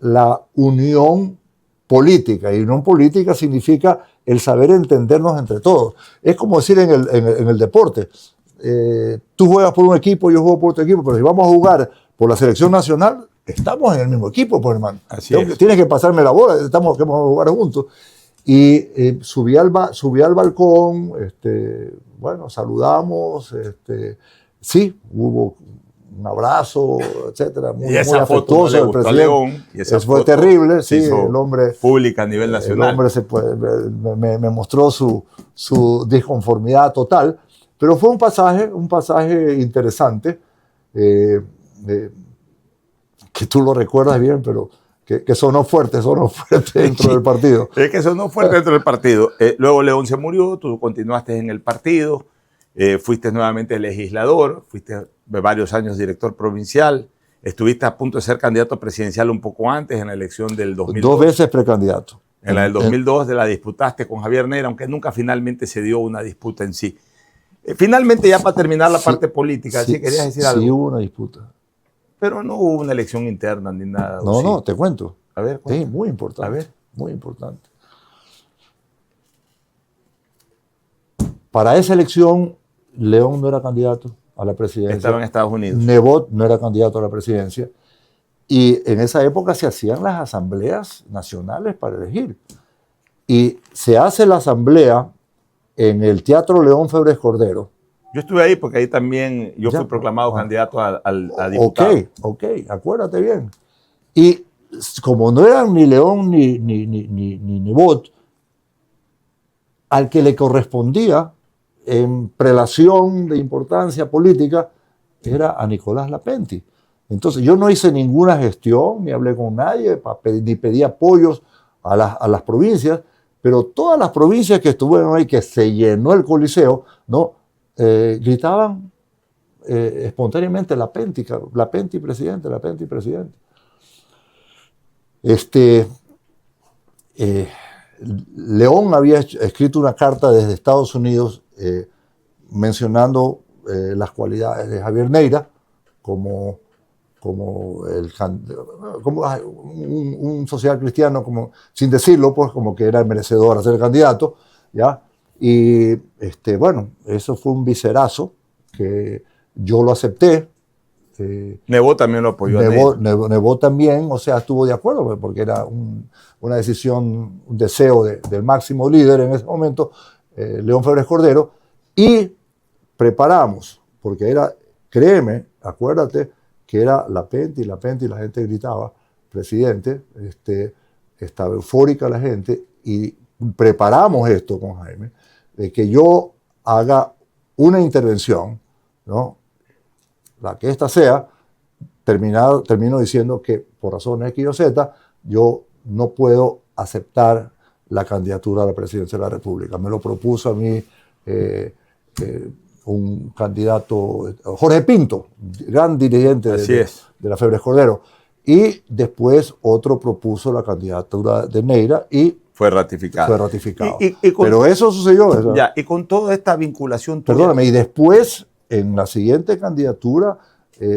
C: la unión política. Y unión política significa el saber entendernos entre todos. Es como decir en el deporte, tú juegas por un equipo, yo juego por otro equipo, pero si vamos a jugar por la selección nacional, estamos en el mismo equipo, pues, hermano. Tienes que pasarme la bola, que vamos a jugar juntos. Y subí al balcón, bueno, saludamos, sí, hubo un abrazo, etcétera, muy afectuoso del presidente.
B: León, y esa
C: fue terrible, sí,
B: el hombre pública a nivel nacional.
C: El hombre me mostró su disconformidad total, pero fue un pasaje interesante, que tú lo recuerdas bien, pero que sonó fuerte dentro del partido.
B: Es que sonó fuerte dentro del partido. Luego León se murió, tú continuaste en el partido, fuiste nuevamente legislador, fuiste varios años director provincial, estuviste a punto de ser candidato presidencial un poco antes, en la elección del 2002.
C: 2 veces precandidato.
B: En la del 2002 la disputaste con Javier Neira, aunque nunca finalmente se dio una disputa en sí. Finalmente, ya para terminar la parte política, ¿sí querías decir algo?
C: Sí hubo una disputa.
B: Pero no hubo una elección interna ni nada.
C: No, te cuento.
B: A ver,
C: sí, muy importante.
B: A ver.
C: Muy importante. Para esa elección, León no era candidato a la presidencia.
B: Estaba en Estados Unidos.
C: Nebot no era candidato a la presidencia. Y en esa época se hacían las asambleas nacionales para elegir. Y se hace la asamblea en el Teatro León Febres Cordero.
B: Yo estuve ahí porque ahí también yo fui proclamado candidato a diputado.
C: Ok, acuérdate bien. Y como no eran ni León ni Nebot, al que le correspondía en prelación de importancia política era a Nicolás Lapenti. Entonces yo no hice ninguna gestión, ni hablé con nadie, ni pedí apoyos a las provincias, pero todas las provincias que estuvieron ahí, que se llenó el Coliseo, ¿no? Gritaban espontáneamente Lapenti presidente, Lapenti presidente. León había escrito una carta desde Estados Unidos mencionando las cualidades de Javier Neira como un social cristiano, como, sin decirlo, pues como que era el merecedor a ser candidato, ¿ya? Y bueno, eso fue un viserazo que yo lo acepté,
B: Nebot también lo apoyó.
C: Nebot también, o sea, estuvo de acuerdo, porque era una decisión, un deseo del máximo líder en ese momento, León Febres Cordero, y preparamos, porque era, créeme, acuérdate, que era la Penti, la gente gritaba, presidente, estaba eufórica la gente, y preparamos esto con Jaime, de que yo haga una intervención, ¿no? La que ésta sea, termino diciendo que por razones X o Z, yo no puedo aceptar la candidatura a la presidencia de la República. Me lo propuso a mí un candidato, Jorge Pinto, gran dirigente de la Febres Cordero. Y después otro propuso la candidatura de Neira y
B: fue ratificado.
C: Pero eso sucedió.
B: Ya, y con toda esta vinculación...
C: Perdóname, y después, en la siguiente candidatura,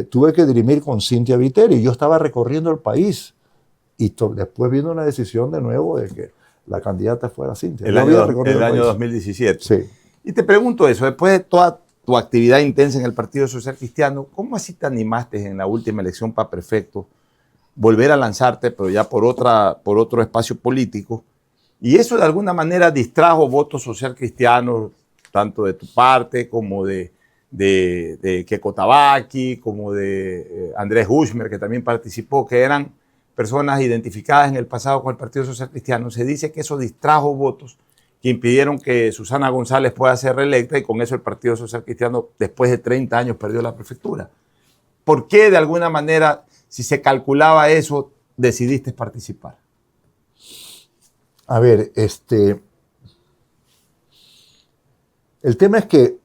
C: tuve que dirimir con Cynthia Viteri. Yo estaba recorriendo el país y después vino una decisión de nuevo de que la candidata fuera Cynthia.
B: El año 2017.
C: Sí.
B: Y te pregunto eso, después de toda tu actividad intensa en el Partido Social Cristiano, ¿cómo así te animaste en la última elección para prefecto volver a lanzarte, pero ya por otro espacio político? Y eso de alguna manera distrajo votos social cristianos, tanto de tu parte como de Keko Tabaki, como de Andrés Hushmer, que también participó, que eran personas identificadas en el pasado con el Partido Social Cristiano. Se dice que eso distrajo votos que impidieron que Susana González pueda ser reelecta, y con eso el Partido Social Cristiano, después de 30 años, perdió la prefectura. ¿Por qué, de alguna manera, si se calculaba eso, decidiste participar?
C: A ver, el tema es que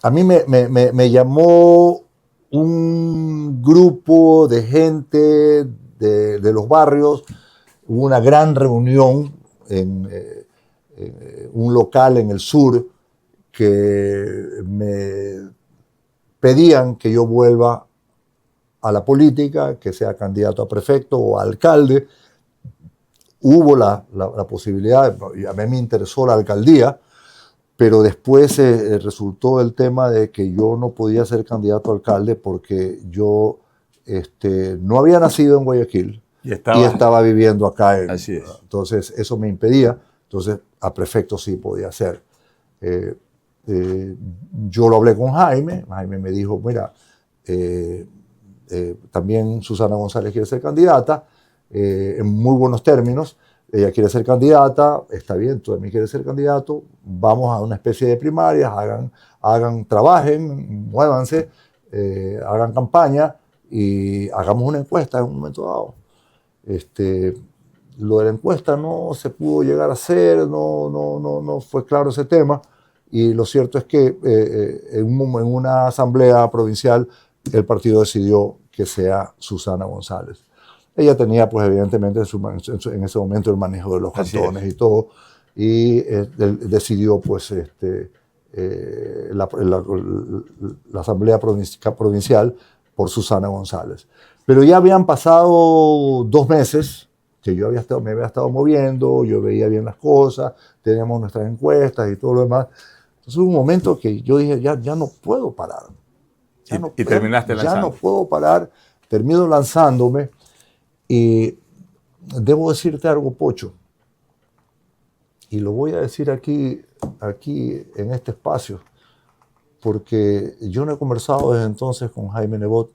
C: a mí me llamó un grupo de gente de los barrios. Hubo una gran reunión en un local en el sur que me pedían que yo vuelva a la política, que sea candidato a prefecto o a alcalde. Hubo la posibilidad, a mí me interesó la alcaldía, pero después resultó el tema de que yo no podía ser candidato a alcalde porque yo no había nacido en Guayaquil y estaba viviendo acá.
B: Así es.
C: Entonces eso me impedía. Entonces a prefecto sí podía ser. Yo lo hablé con Jaime. Jaime me dijo, mira, también Susana González quiere ser candidata, en muy buenos términos. Ella quiere ser candidata, está bien, tú también quieres ser candidato, vamos a una especie de primarias, trabajen, muévanse, hagan campaña y hagamos una encuesta en un momento dado. Lo de la encuesta no se pudo llegar a hacer, no fue claro ese tema, y lo cierto es que en una asamblea provincial el partido decidió que sea Susana González. Ella tenía, pues, evidentemente, en ese momento el manejo de los cantones y todo, y decidió, pues, la asamblea provincial por Susana González. Pero ya habían pasado 2 meses que yo me había estado moviendo, yo veía bien las cosas, teníamos nuestras encuestas y todo lo demás. Entonces hubo un momento que yo dije, ya no puedo parar.
B: Terminaste lanzando.
C: Ya no puedo parar, termino lanzándome. Y debo decirte algo, Pocho, y lo voy a decir aquí en este espacio, porque yo no he conversado desde entonces con Jaime Nebot,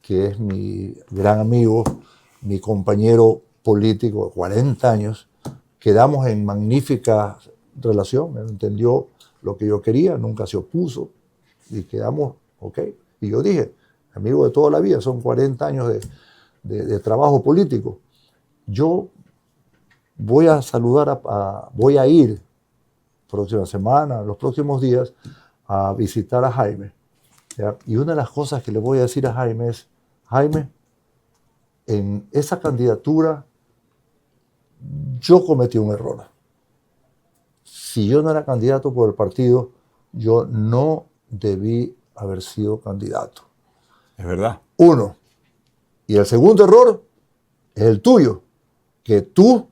C: que es mi gran amigo, mi compañero político de 40 años. Quedamos en magnífica relación, él entendió lo que yo quería, nunca se opuso, y quedamos, ok. Y yo dije, amigo de toda la vida, son 40 años de trabajo político. Yo voy a voy a ir próxima semana, los próximos días, a visitar a Jaime. ¿Ya? Y una de las cosas que le voy a decir a Jaime es, Jaime, en esa candidatura yo cometí un error. Si yo no era candidato por el partido, yo no debí haber sido candidato.
B: Es verdad.
C: 1. Y el segundo error es el tuyo, que tú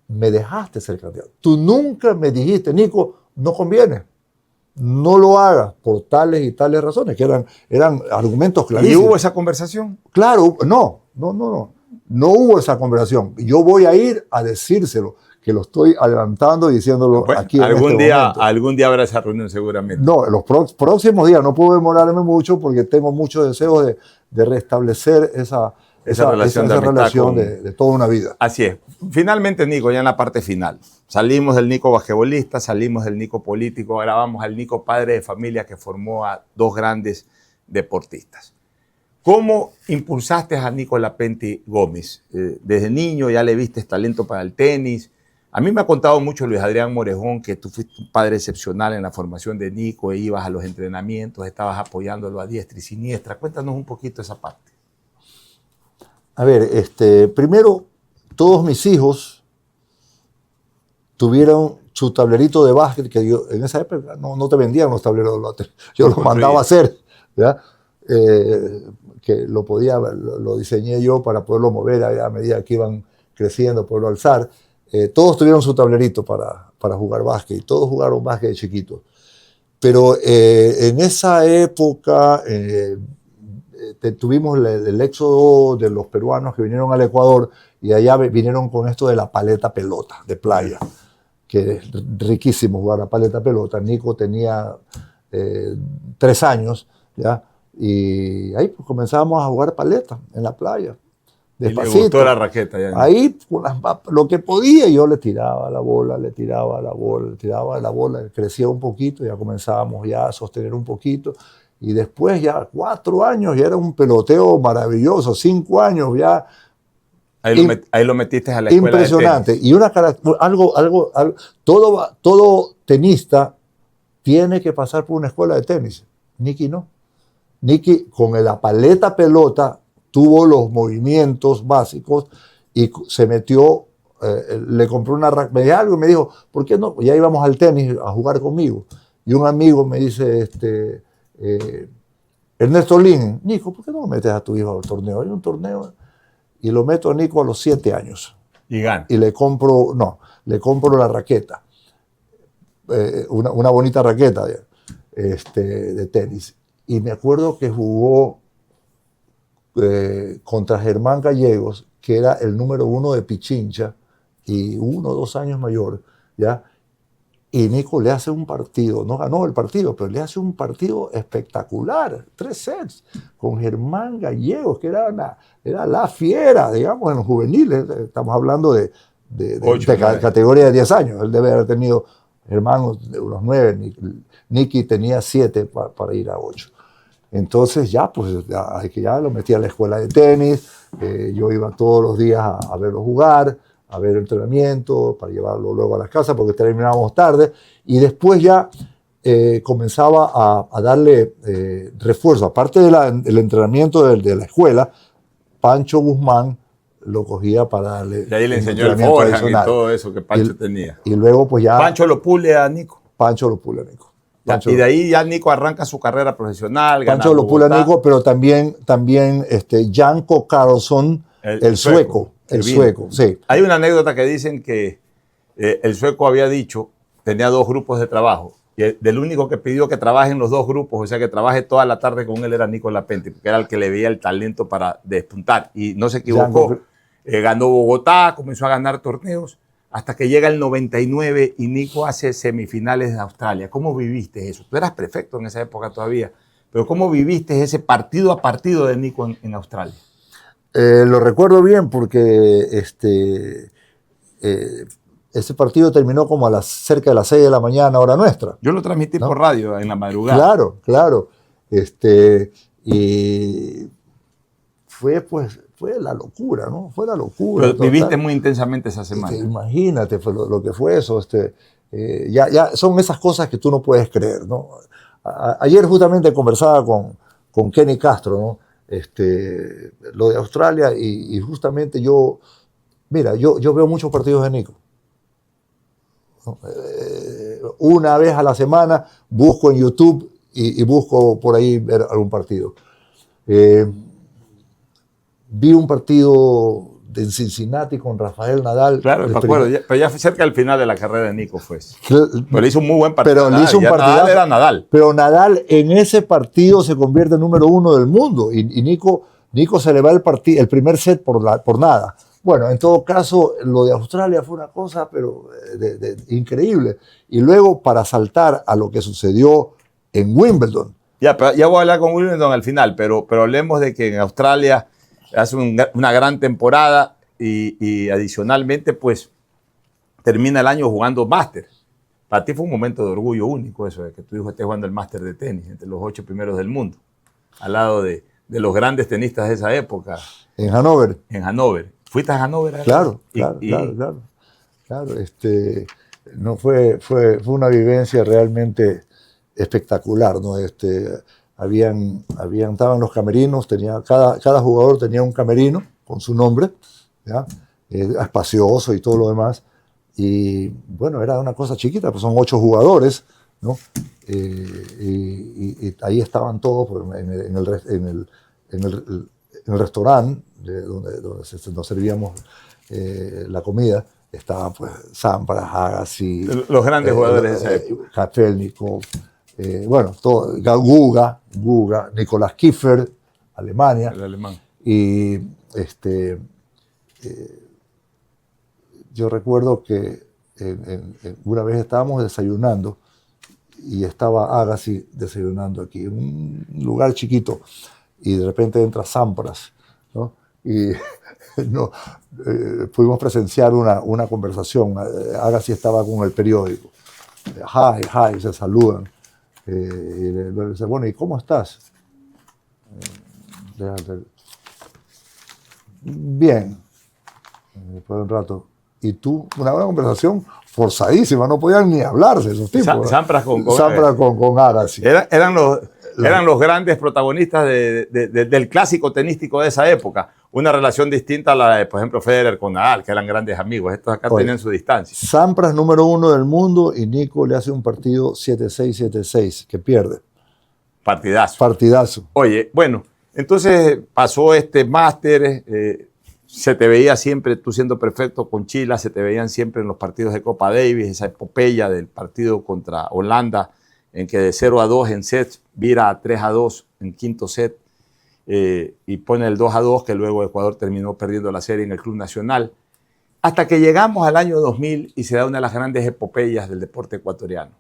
C: me dejaste ser candidato. Tú nunca me dijiste, Nico, no conviene. no lo hagas por tales y tales razones, que eran argumentos
B: ¿Y
C: clarísimos.
B: hubo esa conversación?
C: Claro, no hubo esa conversación. Yo voy a ir a decírselo, que lo estoy adelantando y diciéndolo
B: Bueno,
C: aquí en este momento.
B: algún día habrá esa reunión seguramente.
C: No, en los próximos días, no puedo demorarme mucho porque tengo muchos deseos de restablecer esa
B: relación
C: de toda una vida.
B: Así es. Finalmente, Nico, ya en la parte final. Salimos del Nico basquetbolista, salimos del Nico político, ahora vamos al Nico padre de familia que formó a dos grandes deportistas. ¿Cómo impulsaste a Nico Lapenti Gómez? Desde niño ya le viste talento para el tenis. A mí me ha contado mucho Luis Adrián Morejón que tú fuiste un padre excepcional en la formación de Nico, ibas a los entrenamientos, estabas apoyándolo a diestra y siniestra. Cuéntanos un poquito esa parte.
C: A ver, primero, todos mis hijos tuvieron su tablerito de básquet, que yo, en esa época no te vendían los tableros de básquet, yo los mandaba a hacer, ¿ya? Que lo diseñé yo para poderlo mover a medida que iban creciendo, poderlo alzar. Todos tuvieron su tablerito para jugar básquet, y todos jugaron básquet de chiquitos. Pero en esa época tuvimos el éxodo de los peruanos que vinieron al Ecuador y allá vinieron con esto de la paleta pelota de playa, que es riquísimo jugar a paleta pelota. Nico tenía 3 años, ¿ya? Y ahí pues, comenzábamos a jugar paleta en la playa. Despacito.
B: Y le gustó la raqueta. Ya.
C: Ahí, lo que podía, yo le tiraba la bola, crecía un poquito, ya comenzábamos ya a sostener un poquito. Y después ya 4 años ya era un peloteo maravilloso, 5 años ya.
B: Ahí lo metiste a la escuela
C: impresionante.
B: de tenis.
C: Y todo tenista tiene que pasar por una escuela de tenis. Nicky no. Nicky con la paleta pelota tuvo los movimientos básicos y se metió, le compró una raqueta, me dijo algo y me dijo, ¿por qué no? Ya íbamos al tenis a jugar conmigo. Y un amigo me dice, Ernesto Lin, Nico, ¿por qué no metes a tu hijo al torneo? Hay un torneo. Y lo meto a Nico a los 7 años.
B: Y gana.
C: Y le compro la raqueta. Una bonita raqueta de tenis. Y me acuerdo que jugó contra Germán Gallegos, que era el número 1 de Pichincha, y 1 o 2 años mayor, ¿ya? Y Nico le hace un partido, no ganó el partido, pero le hace un partido espectacular, 3 sets, con Germán Gallegos, que era la fiera, digamos, en los juveniles. Estamos hablando de categoría de 10 años. Él debe haber tenido, Germán, de unos 9, Nicky tenía 7 para ir a 8. Entonces ya lo metí a la escuela de tenis, yo iba todos los días a verlo jugar, a ver el entrenamiento, para llevarlo luego a la casa porque terminábamos tarde, y después ya comenzaba a darle refuerzo. Aparte del entrenamiento de la escuela, Pancho Guzmán lo cogía para darle.
B: Y ahí le enseñó el forehand y todo eso que Pancho tenía.
C: Y luego pues ya.
B: Pancho lo pule a Nico.
C: Pancho,
B: y de ahí ya Nico arranca su carrera profesional.
C: Pancho lo pula a Nico, pero también Janko Carlson, el sueco. El sueco, sí.
B: Hay una anécdota que dicen que el sueco había dicho, tenía 2 grupos de trabajo, y del único que pidió que trabaje en los 2 grupos, o sea, que trabaje toda la tarde con él, era Nico Lapenti, porque era el que le veía el talento para despuntar. Y no se equivocó. Ganó Bogotá, comenzó a ganar torneos, hasta que llega el 99 y Nico hace semifinales de Australia. ¿Cómo viviste eso? Tú eras prefecto en esa época todavía, pero ¿cómo viviste ese partido a partido de Nico en Australia?
C: Lo recuerdo bien porque ese partido terminó como cerca de las 6 de la mañana, hora nuestra.
B: Yo lo transmití por radio en la madrugada.
C: Claro. Y fue la locura, ¿no? Fue la locura.
B: Pero viviste muy intensamente esa semana.
C: Imagínate lo que fue eso. Ya son esas cosas que tú no puedes creer, ¿no? Ayer justamente conversaba con Kenny Castro, ¿no? Lo de Australia y justamente yo veo muchos partidos de Nico. Una vez a la semana busco en YouTube y busco por ahí ver algún partido. Vi un partido en Cincinnati con Rafael Nadal.
B: Claro, me acuerdo, pero ya fue cerca del final de la carrera de Nico fue ese. Pero le hizo un muy buen partido.
C: Pero le hizo un partidazo.
B: Nadal era Nadal.
C: Pero Nadal en ese partido se convierte en número 1 del mundo y Nico se le va el primer set por nada. Bueno, en todo caso, lo de Australia fue una cosa pero increíble. Y luego, para saltar a lo que sucedió en Wimbledon.
B: Ya voy a hablar con Wimbledon al final, pero hablemos de que en Australia hace una gran temporada y adicionalmente, pues, termina el año jugando Máster. Para ti fue un momento de orgullo único eso, de que tu hijo esté jugando el Máster de tenis, entre los 8 primeros del mundo, al lado de los grandes tenistas de esa época.
C: En Hannover.
B: En Hannover. ¿Fuiste a Hannover?
C: Claro. No, fue una vivencia realmente espectacular, ¿no? Estaban los camerinos, cada jugador tenía un camerino con su nombre, ¿ya? Espacioso y todo lo demás. Y bueno, era una cosa chiquita, pues son 8 jugadores, ¿no? Y ahí estaban todos pues, en el restaurante donde nos servíamos la comida. Estaban pues Sampras, Agassi,
B: los grandes jugadores de esa época.
C: Kafelnikov, bueno, todo, Guga, Nicolás Kiefer, Alemania.
B: El alemán.
C: Y yo recuerdo que una vez estábamos desayunando y estaba Agassi desayunando aquí, en un lugar chiquito, y de repente entra Sampras, ¿no? Y pudimos presenciar una conversación. Agassi estaba con el periódico. Hi, se saludan. Y le dice, bueno, ¿y cómo estás? Bien. Después de un rato. ¿Y tú? Una conversación forzadísima, no podían ni hablarse esos tipos.
B: Sampras con
C: Agassi.
B: Eran los grandes protagonistas del clásico tenístico de esa época. Una relación distinta a la de, por ejemplo, Federer con Nadal, que eran grandes amigos. Estos acá tenían su distancia.
C: Sampras número 1 del mundo y Nico le hace un partido 7-6, 7-6, que pierde. Partidazo.
B: Oye, bueno, entonces pasó este máster, se te veía siempre, tú siendo perfecto con Chile, se te veían siempre en los partidos de Copa Davis, esa epopeya del partido contra Holanda, en que de 0-2 en sets vira a 3-2 en quinto set y pone el 2-2, que luego Ecuador terminó perdiendo la serie en el Club Nacional, hasta que llegamos al año 2000 y se da una de las grandes epopeyas del deporte ecuatoriano.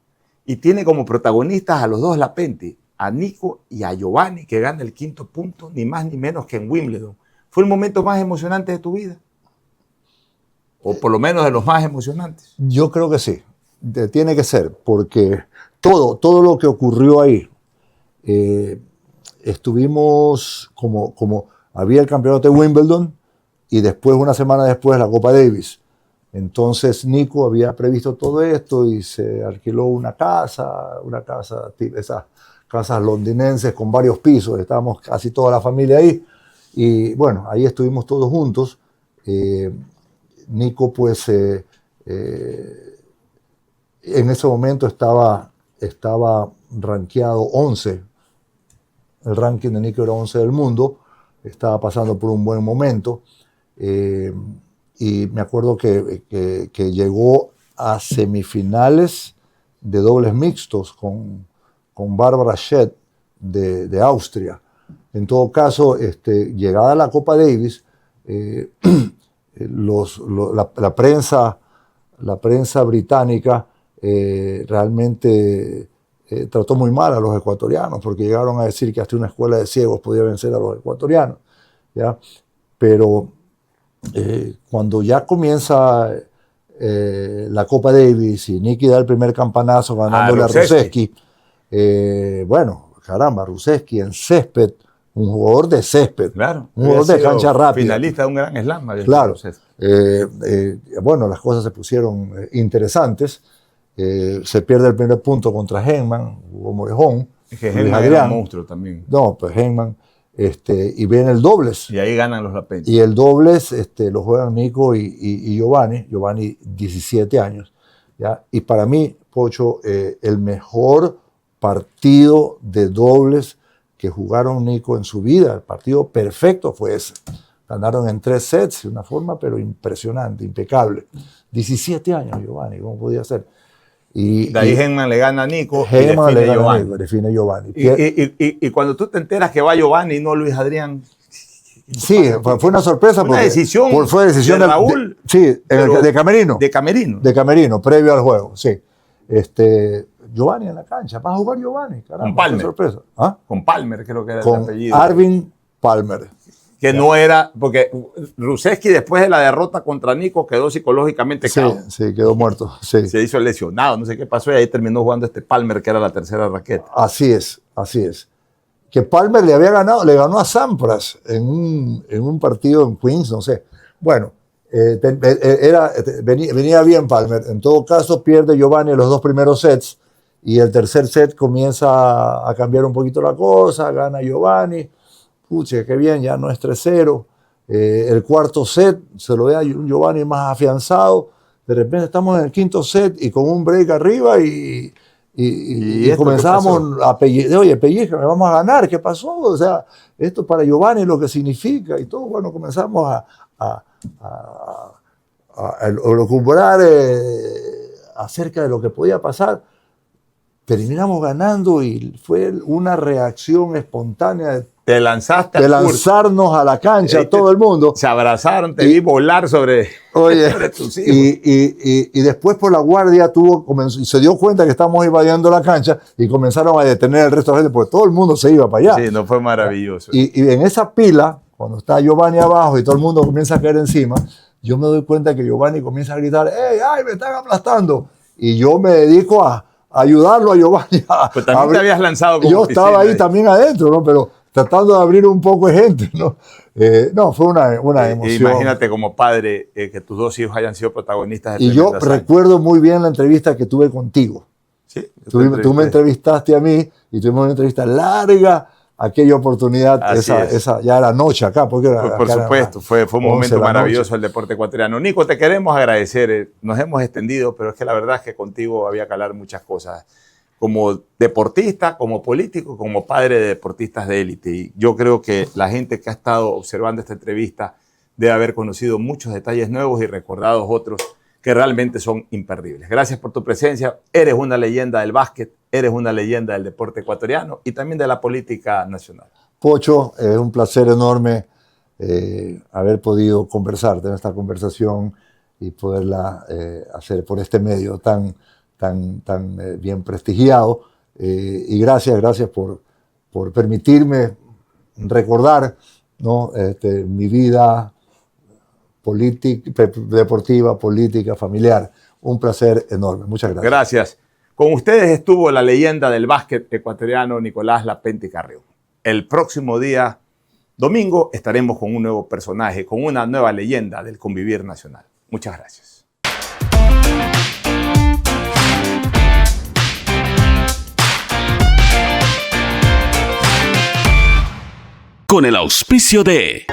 B: Y tiene como protagonistas a los dos Lapenti, a Nico y a Giovanni, que gana el quinto punto, ni más ni menos que en Wimbledon. ¿Fue el momento más emocionante de tu vida? O por lo menos de los más emocionantes.
C: Yo creo que sí, tiene que ser, porque todo lo que ocurrió ahí, estuvimos como había el campeonato de Wimbledon y después, una semana después, la Copa Davis. Entonces Nico había previsto todo esto y se alquiló una casa, esas casas londinenses con varios pisos, estábamos casi toda la familia ahí. Y bueno, ahí estuvimos todos juntos. Nico, pues, en ese momento estaba rankeado 11. El ranking de Nico era 11 del mundo. Estaba pasando por un buen momento. Y me acuerdo que llegó a semifinales de dobles mixtos con Barbara Schett de Austria. En todo caso, llegada a la Copa Davis, la prensa británica realmente trató muy mal a los ecuatorianos, porque llegaron a decir que hasta una escuela de ciegos podía vencer a los ecuatorianos, ¿ya? Pero cuando ya comienza la Copa Davis y Nicky da el primer campanazo ganándole a Ruseski, bueno, caramba, Ruseski en césped, un jugador de césped,
B: claro,
C: un jugador de cancha rápida.
B: Finalista de un gran slam.
C: Claro. Bueno, las cosas se pusieron interesantes. Se pierde el primer punto contra Henman, Hugo Morejón.
B: Es que Henman era un monstruo también.
C: No, pues Henman. Y viene el dobles.
B: Y ahí ganan los Lapenti.
C: Y el dobles lo juegan Nico y Giovanni. Giovanni, 17 años. ¿Ya? Y para mí, Pocho, el mejor partido de dobles que jugaron Nico en su vida, el partido perfecto fue ese. Ganaron en 3 sets de una forma pero impresionante, impecable. 17 años Giovanni, ¿cómo podía ser?
B: De ahí Henman le gana a Nico
C: Henman le gana a Nico, define Giovanni.
B: Y cuando tú te enteras que va Giovanni y no Luis Adrián...
C: Sí, fue una sorpresa.
B: Una decisión,
C: fue decisión
B: de Raúl.
C: De Camerino.
B: De Camerino.
C: De Camerino, previo al juego, sí. Giovanni en la cancha, va a jugar Giovanni, caramba.
B: Con Palmer.
C: Sorpresa. ¿Ah?
B: Con Palmer, creo que era
C: con
B: el apellido.
C: Arvin Palmer.
B: Que no era, porque Ruseski después de la derrota contra Nico quedó psicológicamente cao.
C: Sí, quedó muerto. Sí.
B: Se hizo lesionado, no sé qué pasó, y ahí terminó jugando Palmer, que era la tercera raqueta.
C: Así es. Que Palmer le ganó a Sampras en un partido en Queens, no sé. Bueno, venía bien Palmer. En todo caso, pierde Giovanni los 2 primeros sets y el tercer set comienza a cambiar un poquito la cosa, gana Giovanni. Pucha, qué bien, ya no es 3-0. El cuarto set se lo ve a Giovanni más afianzado. De repente estamos en el quinto set y con un break arriba y comenzamos a pellizcar. Oye, pellizca, vamos a ganar, ¿qué pasó? O sea, esto para Giovanni lo que significa y todo. Bueno, comenzamos a lucubrar acerca de lo que podía pasar. Terminamos ganando y fue una reacción espontánea
B: te lanzaste
C: de lanzarnos a la cancha, todo el mundo.
B: Se abrazaron, te vi volar sobre
C: tus hijos. Y después por la guardia se dio cuenta que estábamos invadiendo la cancha y comenzaron a detener el resto de la gente porque todo el mundo se iba para allá.
B: Sí, no fue maravilloso.
C: Y en esa pila, cuando está Giovanni abajo y todo el mundo comienza a caer encima, yo me doy cuenta que Giovanni comienza a gritar, ¡Ey, ay, me están aplastando! Y yo me dedico a ayudarlo a Giovanni.
B: Pero también te habías lanzado como
C: yo estaba ahí también adentro, ¿no? Pero tratando de abrir un poco de gente, ¿no? No, fue una emoción.
B: Imagínate como padre que tus 2 hijos hayan sido protagonistas de
C: Y yo recuerdo muy bien la entrevista que tuve contigo.
B: Sí.
C: Tú me entrevistaste a mí y tuvimos una entrevista larga, aquella oportunidad, esa ya era noche acá. Porque
B: por supuesto, fue un momento maravilloso el deporte ecuatoriano. Nico, te queremos agradecer, nos hemos extendido, pero es que la verdad es que contigo había que hablar muchas cosas. Como deportista, como político, como padre de deportistas de élite. Y yo creo que la gente que ha estado observando esta entrevista debe haber conocido muchos detalles nuevos y recordados otros que realmente son imperdibles. Gracias por tu presencia. Eres una leyenda del básquet, eres una leyenda del deporte ecuatoriano y también de la política nacional. Pocho, es un placer enorme haber podido tener esta conversación y poderla hacer por este medio tan bien prestigiado, y gracias por permitirme recordar, ¿no? Mi vida deportiva, política, familiar. Un placer enorme. Muchas gracias. Gracias. Con ustedes estuvo la leyenda del básquet ecuatoriano Nicolás Lapenti Carrión. El próximo día, domingo, estaremos con un nuevo personaje, con una nueva leyenda del convivir nacional. Muchas gracias.
A: Con el auspicio de